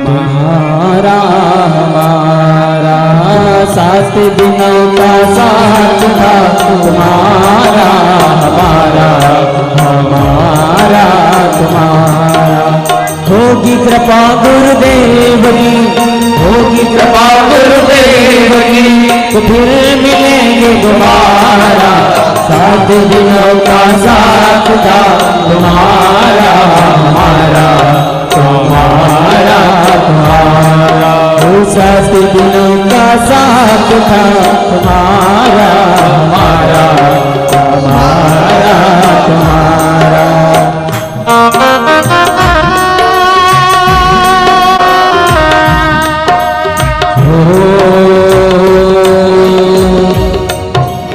हमारा हमारा 7 दिनों का साथ था तुम्हारा हमारा, हमारा तुम्हारा। होगी कृपा गुरुदेव की, होगी कृपा गुरुदेव की, तो फिर मिलेंगे दोबारा। 7 दिनों का साथ था तुम्हारा हमारा, तुम्हारा तुम्हारा। 7 दिनों का साथ था तुम्हारा हमारा, हमारा तुम्हारा।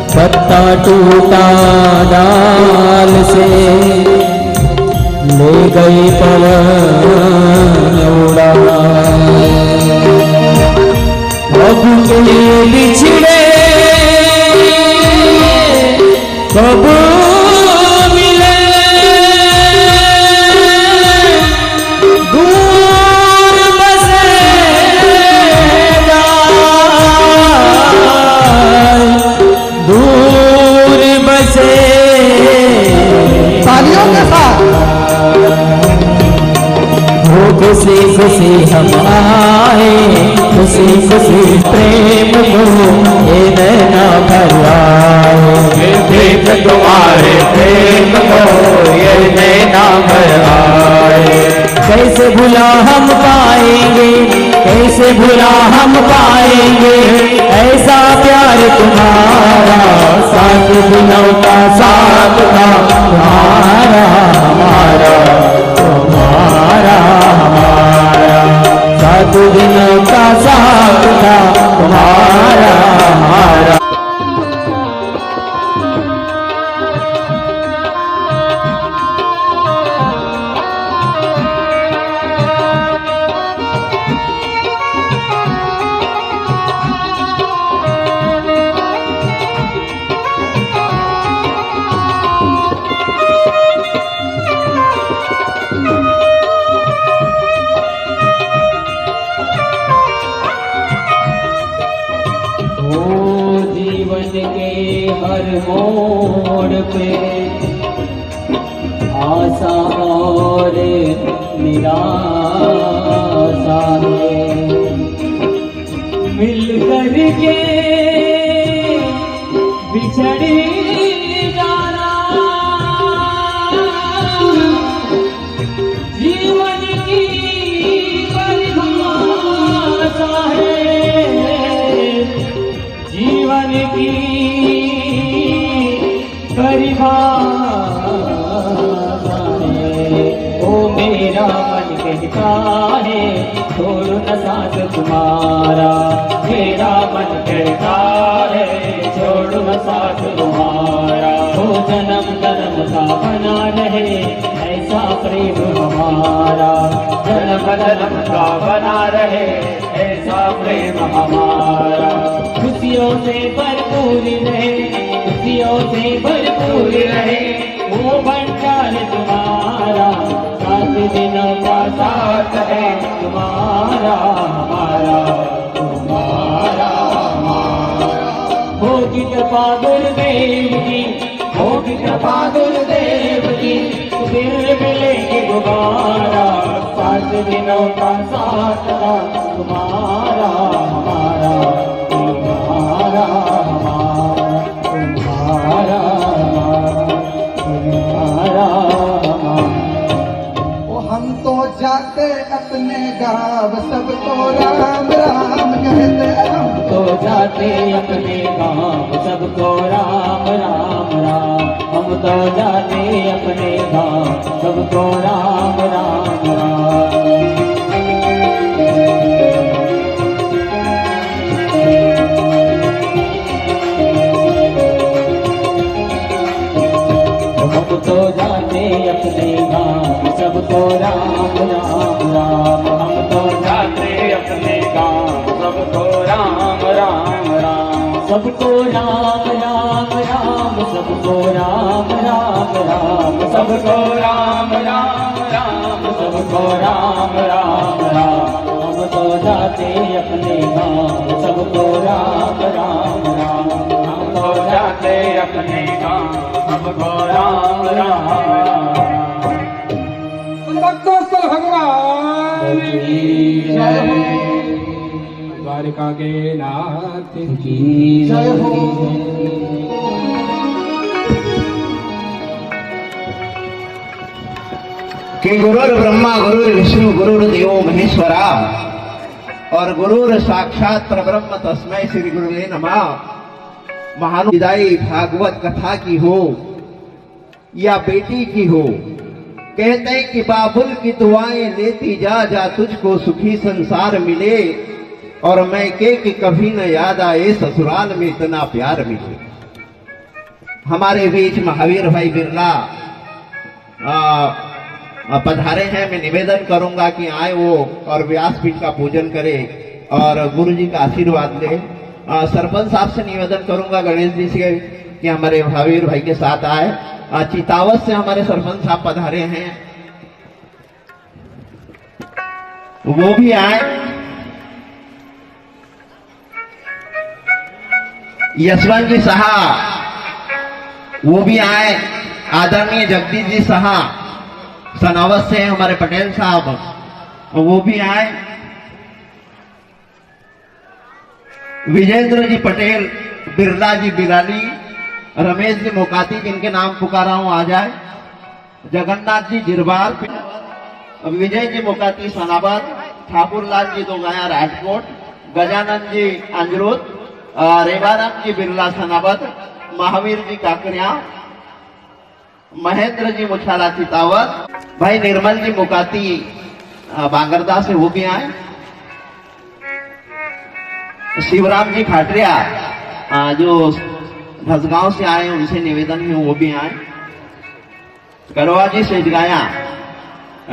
पत्ता टूटा डाल से ले गई पवन उड़ा, अब के बिछड़े कब मिलेंगे खुशी प्रेम को ये नैना भर आए। प्रेम तुम्हारे प्रेम को ये नैना भर आए। कैसे भुला हम पाएंगे, कैसे भुला हम पाएंगे ऐसा प्यार तुम्हारा। सात दिनों का साथ था तुम्हारा हमारा, तुम्हारा हमारा। सात दिनों का साथ था तुम्हारा हमारा। हर मोड़ पे आशा और निराशा है, मिल कर के बिछड़ जाना जीवन की परिभाषा है, जीवन की परिभाषा है। ओ मेरा मन कहता है छोड़ो न साथ तुम्हारा, मेरा मन कहता है छोड़ो न साथ तुम्हारा। ओ जन्म जन्म का बना रहे ऐसा प्रेम हमारा, जन्म जन्म का बना रहे ऐसा प्रेम हमारा। खुशियों से भरपूर रहे, खुशियों से भरपूर रहे वो भंडार तुम्हारा। सात दिनों का साथ है तुम्हारा हमारा, तुम्हारा हमारा। होगी कृपा गुरुदेव की, होगी कृपा गुरुदेव की, फिर मिलेंगे दोबारा। सात दिनों का साथ है तुम्हारा हमारा, तुम्हारा हमारा, तुम्हारा तुम्हारा। वो हम तो जाते अपने गाँव सबको राम राम कहते, हम तो जाते अपने गाँव सबको राम राम राम। हम तो जाते अपने गाँव सबको राम राम राम। हम तो जाते अपने गाँव सबको राम राम राम। हम तो जाते अपने गाँव सबको राम राम राम। सबको राम राम राम, सबको राम राम राम, सबको राम राम राम, सबको राम राम राम। हम तो जाते अपने गाँव सबको राम राम राम। हम तो जाते अपने गाँव सबको राम राम राम। भक्तोत्सल भगवान की जय हो, द्वारिका के नाथ की जय हो। कि गुरुर् ब्रह्मा गुरुर् विष्णु गुरुर्देवो महेश्वरा और गुरुर् साक्षात परब्रह्म तस्मै श्री गुरुवे नमः। महानुदायी भागवत कथा की हो या बेटी की हो, कहते हैं कि बाबुल की दुआएं लेती जा जा तुझको सुखी संसार मिले, और मैं के कि कभी न याद आए ससुराल में इतना प्यार मिले। हमारे बीच महावीर भाई बिरला पधारे हैं। मैं निवेदन करूंगा कि आए वो और व्यासपीठ का पूजन करे और गुरु जी का आशीर्वाद ले। सरपंच साहब से निवेदन करूंगा गणेश जी से कि हमारे महावीर भाई के साथ आए। चितावत से हमारे सरपंच साहब पधारे हैं, वो भी आए। यशवंत जी साहा वो भी आए। आदरणीय जगदीश जी साहा सनावत से हमारे पटेल साहब वो भी आए। विजेंद्र जी पटेल, बिरला जी बिराली, रमेश जी मोकाती, जिनके नाम पुकारा हूं आ जाए, जगन्नाथ जी जिरबार, विजय जी मोकाती सोनाबाद, ठाकुर लाल जी दोगाया राजकोट, गजानंद जी अंजरोद, रेवाराम जी बिरला सनाबद, महावीर जी काकरिया, महेंद्र जी मुछाला चितावत, भाई निर्मल जी मुकाती बांगरदा से वो भी आए, शिवराम जी खाटरिया जो धसगांव से आए उनसे निवेदन है वो भी आए, करवा जी सेजगाया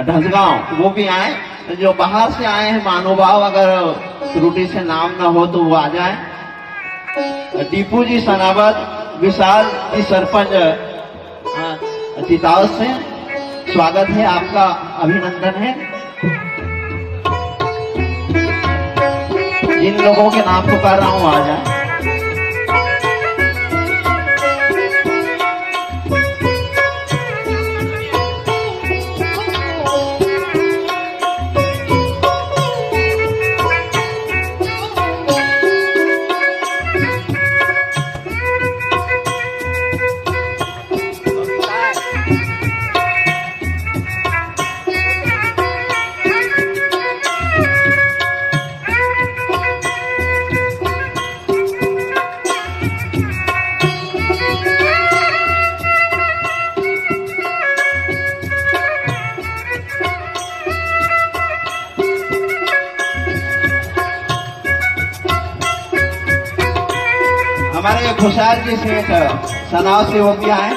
धसगांव वो भी आए, जो बाहर से आए हैं महानुभाव अगर त्रुटि से नाम ना हो तो वो आ जाए, टीपू जी सनाबद, विशाल जी सरपंच चितावत से स्वागत है आपका, अभिनंदन है। जिन लोगों के नाम पुकार रहा हूं आ जाए। हमारे खुशहाल जी सेठ सनाव से वो भी आए।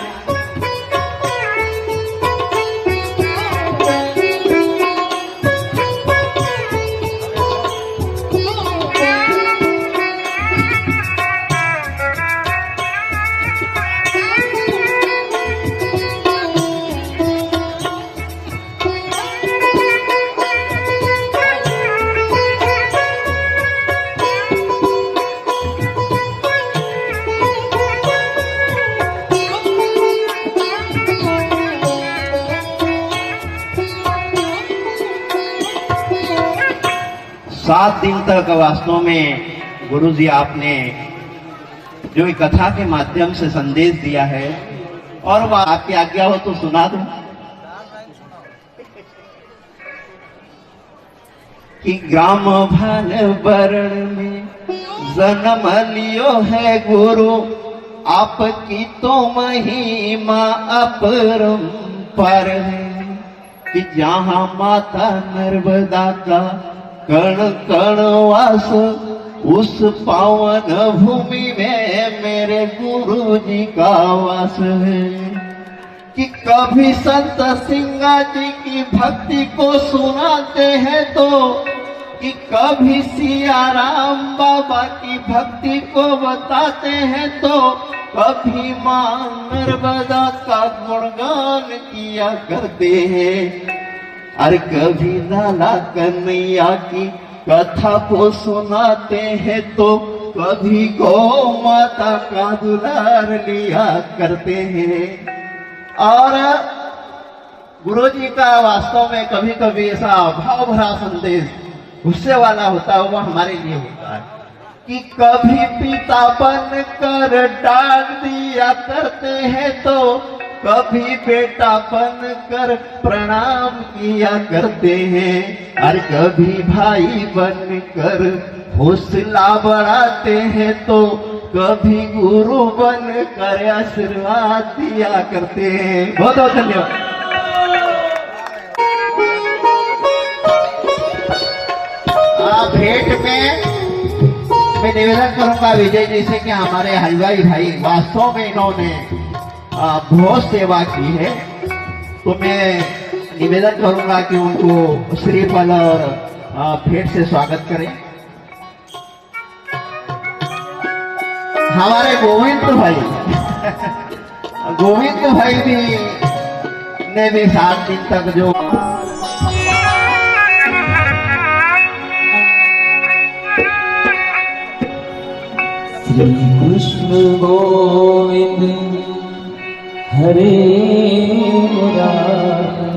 सात दिन तक वास्तव में गुरु जी आपने जो एक कथा के माध्यम से संदेश दिया है, और वह आपकी आज्ञा हो तो सुना दूं कि ग्राम भान वरण में जन्म लियो है गुरु, आपकी तो महिमा अपरंपार है, कि जहां माता नर्मदा का कण कण वास, उस पावन भूमि में मेरे गुरु जी का वास है। कि कभी संत सिंगा जी की भक्ति को सुनाते हैं तो, कि कभी सिया राम बाबा की भक्ति को बताते हैं तो, कभी मां नर्मदा का गुणगान किया करते हैं, और कभी लाला कन्हैया की कथा को सुनाते हैं तो, कभी गौ माता का दुलार लिया करते हैं। और गुरु जी का वास्तव में कभी कभी ऐसा भाव भरा संदेश गुस्से वाला होता है, वो हमारे लिए होता है कि कभी पिता बन कर डांट दिया करते हैं तो, कभी बेटा बन कर प्रणाम किया करते हैं, और कभी भाई बन कर हौसला बढ़ाते हैं तो, कभी गुरु बन कर आशीर्वाद दिया करते हैं। बहुत बहुत धन्यवाद। भेंट में मैं निवेदन करूंगा विजय जी से कि हमारे हलवाई भाई वास्तव में इन्होंने बहुत सेवा की है, तो मैं निवेदन करूंगा कि उनको श्रीफल और भेंट से स्वागत करें। हमारे गोविंद भाई भी ने भी 7 दिन तक जो श्री कृष्ण गोविंद हरे मुरारी,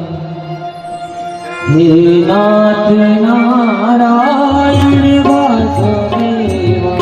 हे नाथ नारायण वासुदेवा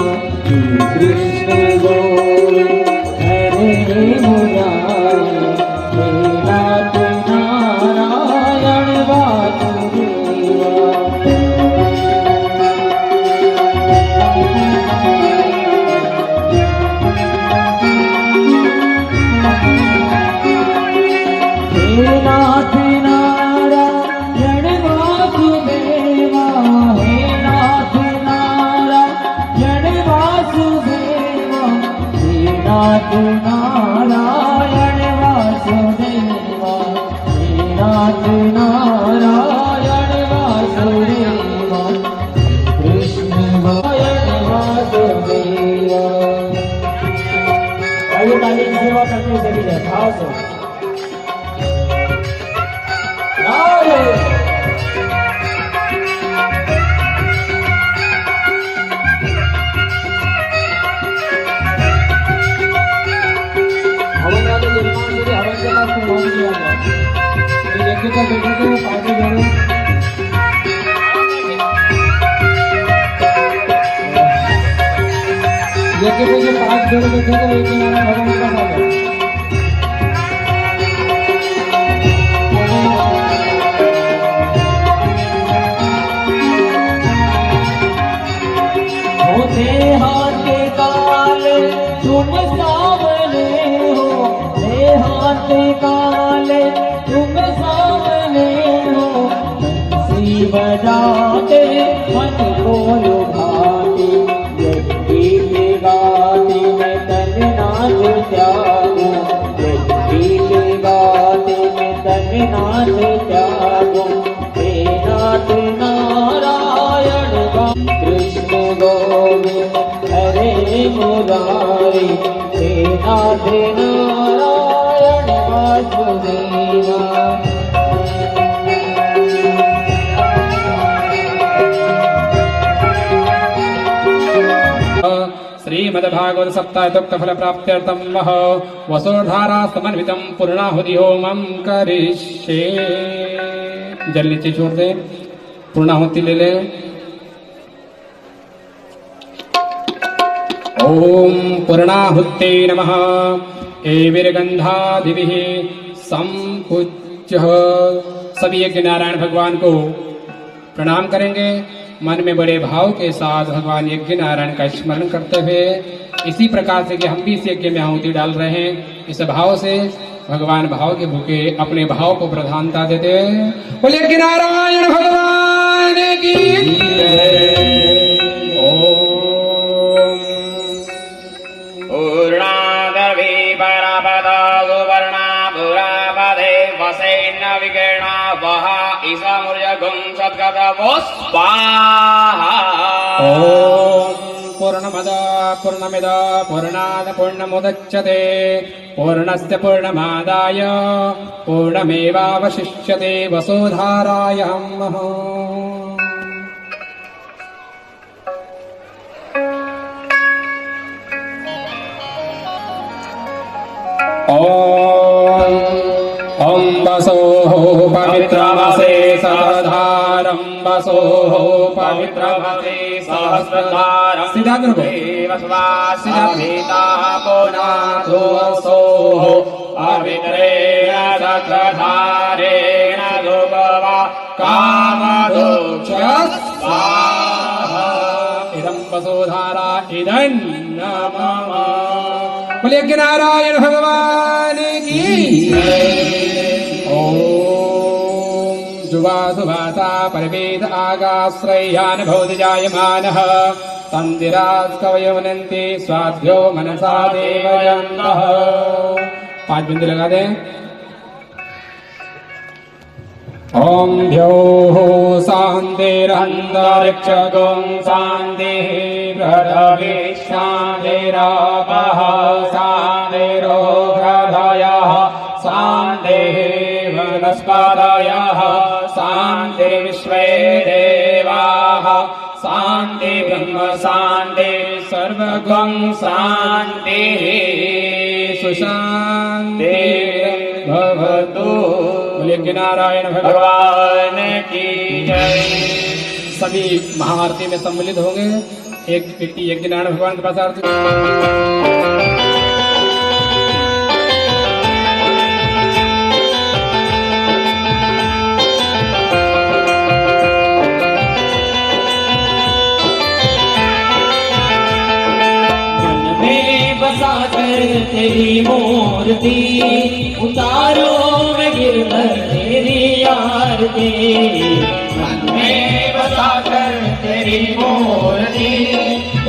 वासुदेवा। आइए ताली की सेवा करते हुए चली जाए भाव से। हवन वाले निर्माण से हवन के पास प्रभाव किया गया। ये यज्ञ पर बैठे थे पार्टी जोड़े यज्ञ पे जो 5 जोड़े बैठे थे एक ही नारायण भगवान के पास आ गए। होते हाथ के काले तुम सामने हो, हे हाथ के काले तुम सामने हो, बंसी बजाते मन को लुभाते, यज्ञ के गाते मैं तन नाच त्यागूं, यज्ञ के गाते मैं तन नाच त्यागूं, हे नाथ नारायण कृष्ण गोविंद हरे मुरारी, हे नाथ नारायण वासुदेवा। श्रीमद्भागवत सप्ताह फल प्राप्त्यर्थम वसोधारा समन्वितम पूर्णाहुति होमं करिष्ये। जल नीचे छोड़ दे, पूर्णाहुति ले ले। ओम पूर्णाहुते नमः। एविर्गंधादिभिः संपूज्य। सभी यज्ञ नारायण भगवान को प्रणाम करेंगे। मन में बड़े भाव के साथ भगवान यज्ञ नारायण का स्मरण करते हुए इसी प्रकार से कि हम भी इस यज्ञ में आहुति डाल रहे हैं, इस भाव से भगवान भाव के भूखे अपने भाव को प्रधानता देते हैं। बोले यज्ञ नारायण भगवान की पूर्णादर्वी परापदा सुवर्णा पुरापदे वसेन विकीर्णा वहा ईशामुर्यगुं सद्गतवो स्वाहा। ओम पूर्णमद पूर्णमिद पूर्णात् पूर्णमुदच्यते पूर्णस्य पूर्णमादाय पूर्णमेवावशिष्यते वसुधारायां। ओम वसोः पवित्रमसे सहस्रधारं वसोः पवित्रमसे सहस्रधारं देवस्वासिता पुनातो वसोः पवित्रेण सहस्रधारेण धूपवा कामदोक्ष स्वाहा। इदं वसुधारा इदं नमः। बोले यज्ञ नारायण भगवान की। ओम जुवा सुभासा परवेद आगाश्रयान भवति जायमानः तंदिराज कवयो मनन्ति स्वाध्यो मनसा देवयन्तः। 5 बिंदु लगा दें। ओम द्योः शान्तिरन्तरिक्षगुं शान्तिः पृथिवी शान्तिरापः शान्तिरो हृदयः शान्तिः वनस्पतयः शान्तिर्विश्वे देवाः शान्ति ब्रह्म शान्ति सर्वगं शान्तिः सुशान्तिर्भवतु। यज्ञ नारायण भगवान की जय। सभी महाआरती में सम्मिलित होंगे। एक व्यक्ति यज्ञ नारायण भगवान के पास आरती। बसा कर तेरी मूर्ति उतारो मैं गिरधर तेरी आरती। मन में बसा कर तेरी मूर्ति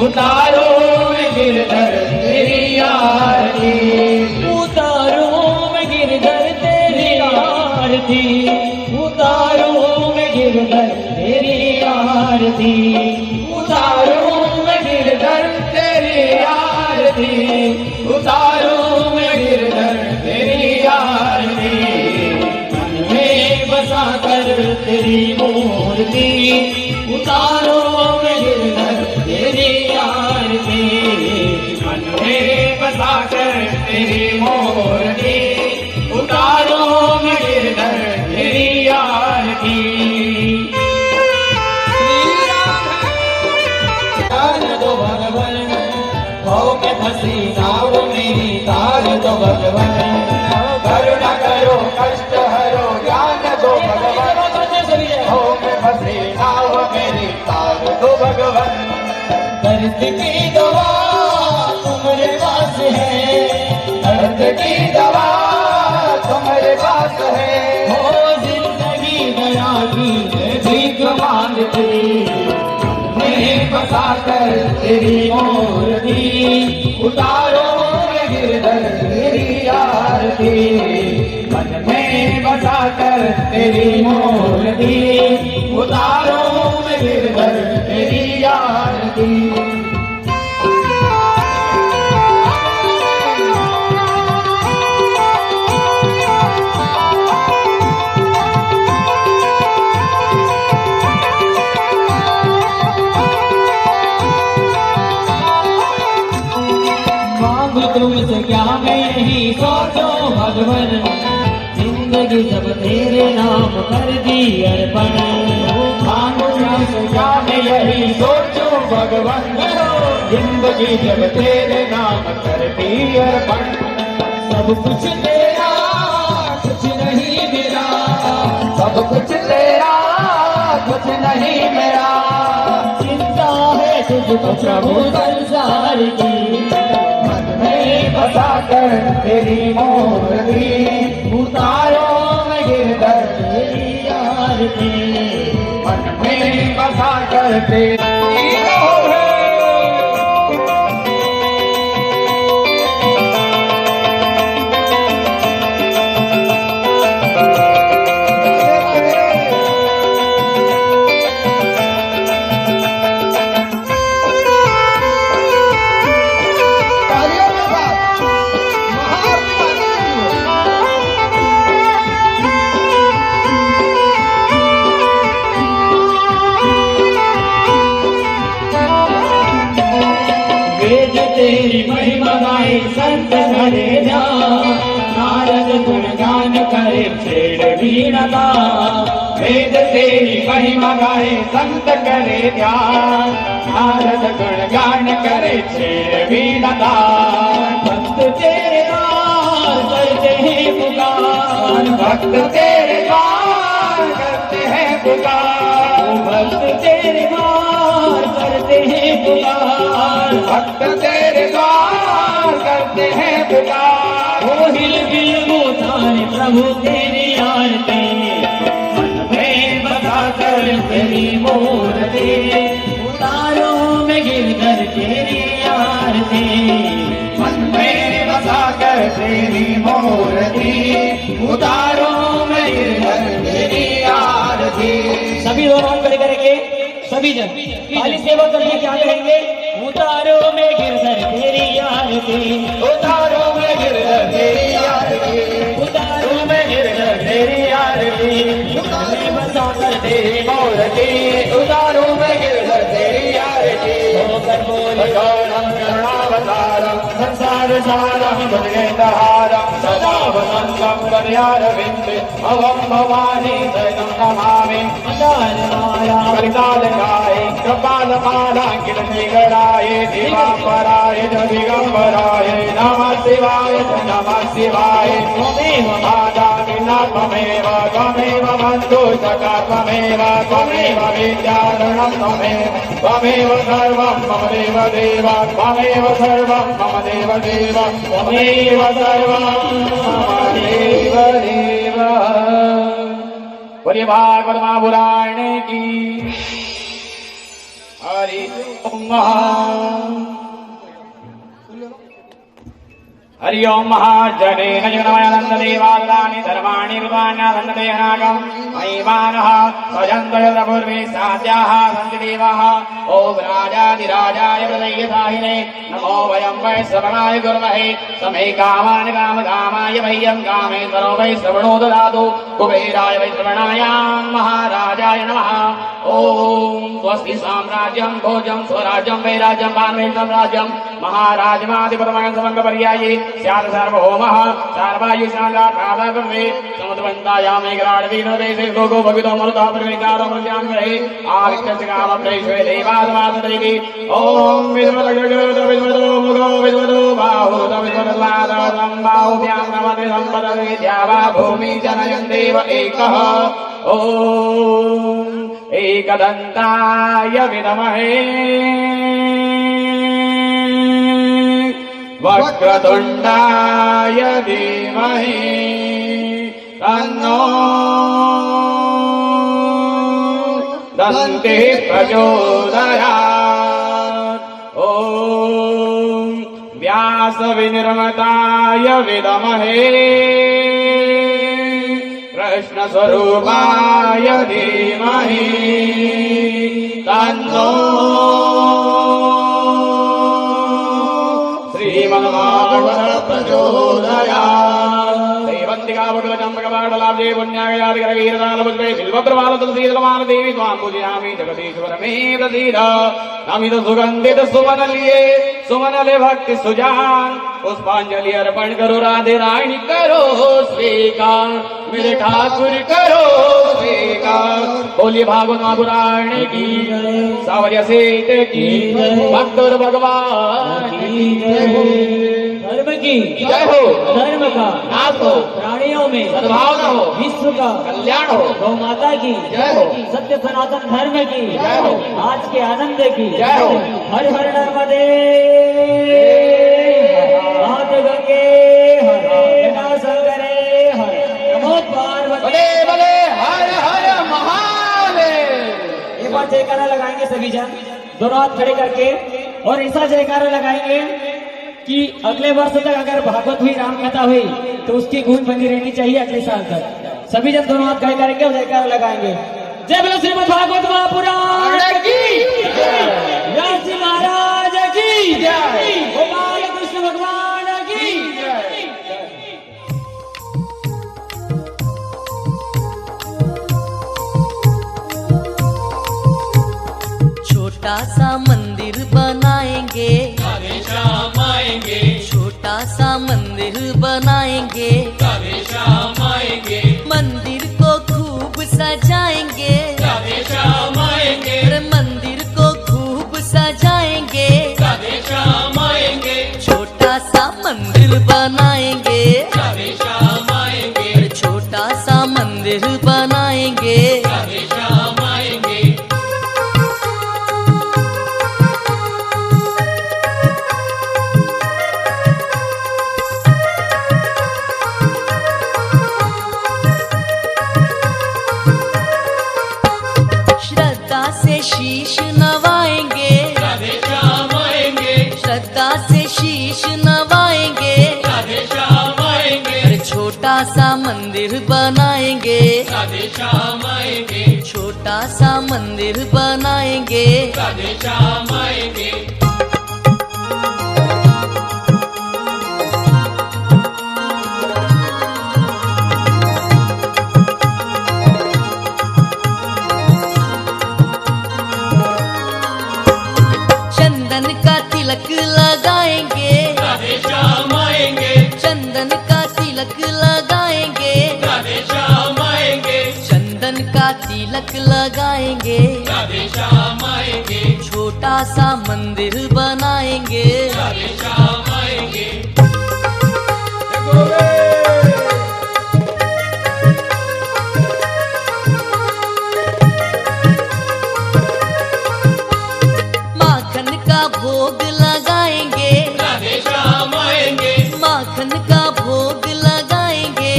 उतारो मैं गिरधर तेरी आरती। उतारो मैं गिरधर तेरी आरती। उतारो मैं गिरधर तेरी आरती। उतारो मैं गिरधर आरती, उतारो मैं गिरधर तेरी आरती, मन में बसा कर तेरी मूर्ति, उतारो मैं गिरधर तेरी आरती, मन में बसा कर तेरी मूर्ति, उतारो मैं गिरधर तेरी आरती। तार दो भगवन, भाव में फंसी नाव मेरी, तार दो भगवन, करुणा करो कष्ट हरो, ज्ञान दो भगवन, भाव में फंसी नाव मेरी, तार दो भगवन। दर्द की दवा तुम्हारे पास है, दर्द की दवा तुम्हारे पास है, हो जिंदगी दया की भीख मांगती, मैं बसा कर तेरी मूर्ति, उतारो मैं गिरधर तेरी आरती, मन में बसा कर तेरी मूर्ति, उतारो मैं गिरधर तेरी आरती। तुमसे क्या मैं यही सोचो भगवन, जिंदगी जब तेरे नाम कर दी अर्पण, मांगो तुमसे क्या मैं यही सोचो भगवन, जिंदगी जब तेरे नाम कर दी अर्पण। सब कुछ तेरा कुछ नहीं मेरा, सब कुछ तेरा कुछ नहीं मेरा, चिंता है तुझको प्रभु संसार की, बसा कर तेरी मूर्ति, उतारो मैं गिरधर तेरी आरती, मन में बसा कर तेरी तेरी महिमा गाए संत करे ध्यान, नारद गुणगान करे छेड़ वीणा, वेद तेरी महिमा गाए संत करे ध्यान, नारद गुणगान करे छेड़ वीणा, भक्त तेरे द्वार करते हैं पुकार, भक्त तेरे द्वार करते हैं पुकार, भक्त तेरे द्वार करते हैं पुकार, भक्त तेरे द्वार करते हैं पुकार, वो हिल गिल उतारे प्रभु तेरी आरती, मन में बसा कर तेरी मूर्ति, उतारो मैं गिरधर तेरी आरती, मन में बसा कर तेरी मूर्ति, उतारो मैं गिरधर तेरी आरती। सभी लोग हाथ खड़े करेंगे, सभी जन खाली सेवा करने क्या कहेंगे, उतारो मैं गिरधर तेरी आरती, उतारो मैं गिरधर तेरी आरती, उतारो मैं गिरधर तेरी आरती, मैं बसा कर तेरी मूर्ति, उतारो मैं गिरधर तेरी आरती, होकर बोले गौरम करुणावतारम, संसार सारम भजगेंद्रहारम, सदा वसंतम कल्याणविंदे, भवम भवानी शरणं नमामि, कलिकालकाय कपालमालांकित श्रीगणाय दिवापराय दिगंबराय नमः शिवाय नमः शिवाय। त्वमेव मातापिता त्वमेव त्वमेव बन्धु सखा त्वमेव त्वमेव विद्याधरणं त्वमेव त्वमेव सर्वं मम देव देव त्वमेव सर्वं मम देव देव त्वमेव सर्वं मम देव देव। बोलिए भागवत महापुराण की हरि ओम। हरि ओम महाजनेन जगन्मयानन्ददेवादानि धर्माणि कृतान्यानन्ददेहनागम् महिमानः स्वजन्तयपूर्वे साध्याः सन्ति देवाः ओम राजाधिराजाय हृदयसाहिने नमो वयं वै श्रवणाय कुर्महे समे कामान् कामकामाय मह्यं कामेश्वरो वै श्रवणो ददातु कुबेराय वै श्रवणायां महाराजाय नमः ओम स्वस्ति साम्राज्यं भोजं स्वराज्यं वै राज्यं पान्वें साम्राज्यं महाराजमाधिपतमगं समङ्गपर्याये स्यात् सार्वभौमः सर्वायुषाण्डाकादे समुद्रवन्तायामे ग्राडवीनदेशे लोको भवितो मरुतः परिवेकारो मृत्यां ग्रहे आवित्यस्य कामप्रेष्वे देवादवासदेवी ॐ विद्वतो मुखो विद्वतो बाहुतो विद्वतलादं बाहुभ्यां नमते सम्पदते द्यावा भूमि जनयन्देव एकः ॐ एकदन्ताय विद्महे वक्रतुण्डाय धीमहि तन्नो दन्तिः प्रचोदयात् ॐ व्यासविनिर्मताय विद्महे कृष्णस्वरूपाय धीमहि तन्नो श्रीमन्महाभारत प्रचोदयात् दैवन्तिकावकलचम्बकपाटलाब्जे पुण्यागयादिकरवीरदालपुष्पे बिल्वप्रवालतुलसीदलमालदेवी त्वां पूजयामि जगदीश्वर मे प्रसीद नमित सुगन्धित सुमनलिये सुमनले भक्ति सुजान पुष्पांजलि अर्पण करो राधे रानी करो स्वीकार मेरे ठाकुर करो स्वीकार बोलिए भागवत महापुराण की सावरिया सेठ की भक्तों भगवान की धर्म की जय हो धर्म का नाथ हो प्राणियों में सद्भावना हो विश्व का कल्याण हो गौ माता की जय हो सत्य सनातन धर्म की जय हो आज के आनंद की जय हो हर हर नर्मदे हाथ गंगे हर बिना शंकरे हर नमो पार्वती भले भले हर हर महादेव एक बार जयकारा लगाएंगे सभी जन दोनों हाथ खड़े करके और ऐसा जयकारा लगाएंगे कि अगले वर्ष तक अगर भागवत हुई राम कथा हुई तो उसकी गूंज बनी रहनी चाहिए अगले साल तक। सभी जन दोनों हाथ खड़े करेंगे और जयकारा लगाएंगे। जय बोलो श्रीमद् भागवत महापुराण की व्यास जी महाराज की जय, गोपाल कृष्ण भगवान की जय। छोटा सा मंदिर बनाएंगे शाम आएंगे, छोटा सा मंदिर बनाएंगे शाम आएंगे, मंदिर को खूब सजाएंगे शाम आएंगे, अरे मंदिर को खूब सजाएंगे शाम आएंगे, छोटा सा मंदिर बनाएंगे शाम आएंगे, अरे छोटा सा मंदिर बनाएंगे शाम आएंगे। श्रद्धा से शीश नवाएंगे शाम आएंगे, श्रद्धा से शीश नवाएंगे शाम आएंगे, अरे छोटा सा मंदिर बनाएंगे शाम आएंगे, छोटा सा मंदिर बनाएंगे शाम आएंगे। चंदन का तिलक लगाएंगे शाम आएंगे, चंदन का तिलक लगाएंगे शाम आएंगे, चंदन का तिलक लगाएंगे शाम आएंगे, छोटा सा मंदिर बनाएंगे शाम आएंगे। माखन का भोग लगाएंगे शाम आएंगे, माखन का भोग लगाएंगे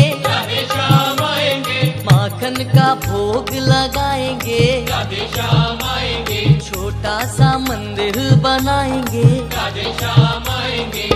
शाम आएंगे, माखन का भोग लगाएंगे शाम आएंगे, छोटा सा मंदिर बनाएंगे शाम आएंगे।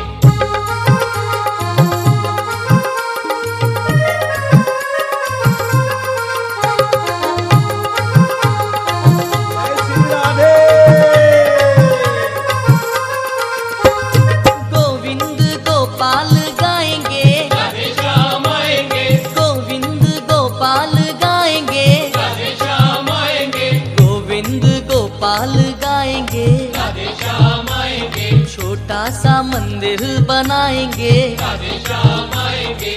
छोटा सा मंदिर बनाएंगे, राधे श्याम आएंगे,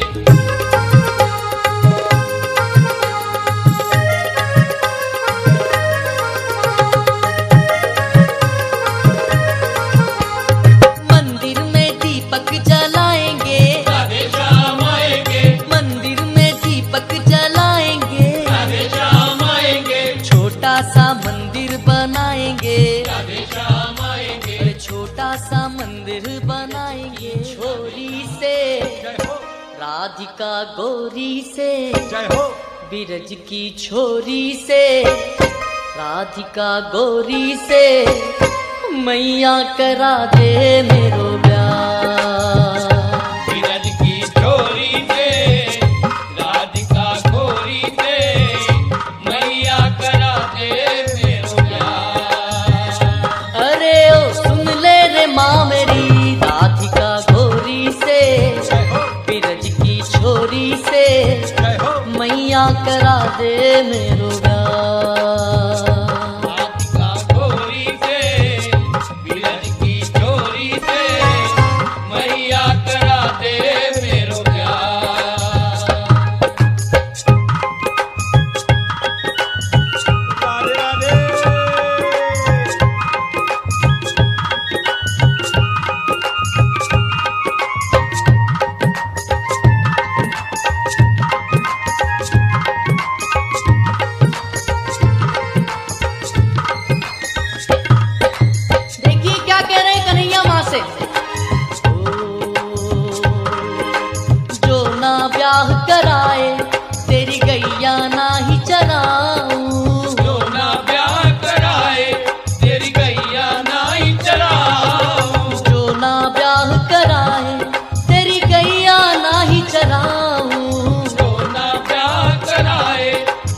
मंदिर में दीपक जलाएंगे, राधे श्याम आएंगे, मंदिर में दीपक जलाएंगे, राधे श्याम आएंगे, छोटा सा मंदिर बनाएंगे, राधे श्याम आएंगे, अरे छोटा सा मंदिर बनाएंगे, छोरी से राधिका गोरी से, बिरज की छोरी से राधिका गोरी से, मैया करा दे मेरो ब्याह। बिरज की छोरी से, राधिका गोरी से, मैया करा दे मेरो प्यार। अरे ओ सुन ले रे माँ मेरी, राधिका गोरी से बिरज की छोरी से, मैया करा दे मेरो ब्याह। राधिका गोरी से, बिरज की छोरी से, मैया करा दे मेरो प्यार। देखिए क्या कह रहे हैं कन्हैया माँ से, जो ना ब्याह कराए तेरी गैया ना ही चराऊं, जो ना ब्याह कराए, तेरी गैया ना ही चराऊं। जो ना ब्याह कराए तेरी गैया ना ही चराऊं, जो ना ब्याह कराए,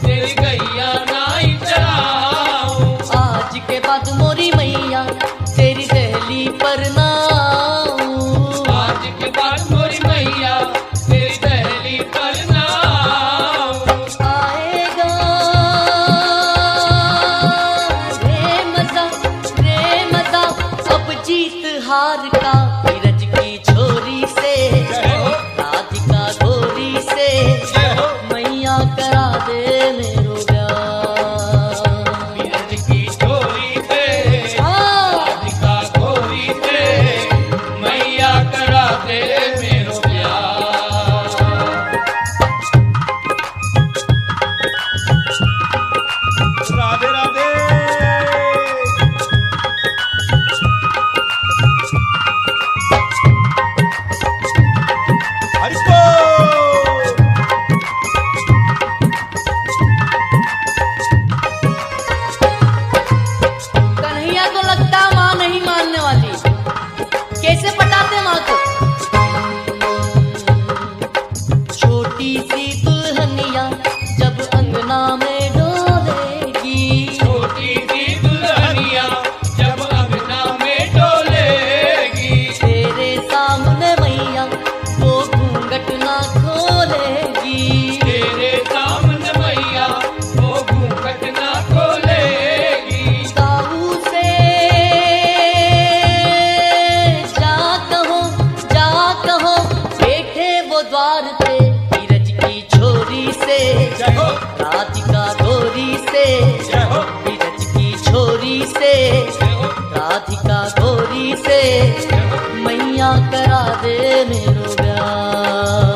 तेरी गैया ना ही चराऊं। आज के बाद मोरी मैया तेरी दहली पर ना आऊं। आज के बाद मोरी मैया, तेरी दहली पर ना आऊं। आएगा रे मजा अब जीत हार का, बिरज की छोरी से राधिका गोरी से, मैया करा दे मेरो ब्याह। बिरज की छोरी से, राधिका गोरी से, मैया करा दे मेरो प्यार। राधे राधे। कन्हैया को लगता माँ नहीं मानने वाली, कैसे पटाते माँ को। छोटी सी दुल्हनिया जब अंगना में डोलेगी, छोटी सी दुल्हनिया जब अंगना में डोलेगी, तेरे सामने मैया वो घूंघट ना खोलेगी, तेरे सामने मैया वो घूंघट ना खोलेगी। साहू से जा कहो बैठे वो द्वार पे, बिरज की छोरी से राधिका गोरी से, बिरज की छोरी से राधिका गोरी से, मैया करा दे मेरो ब्याह।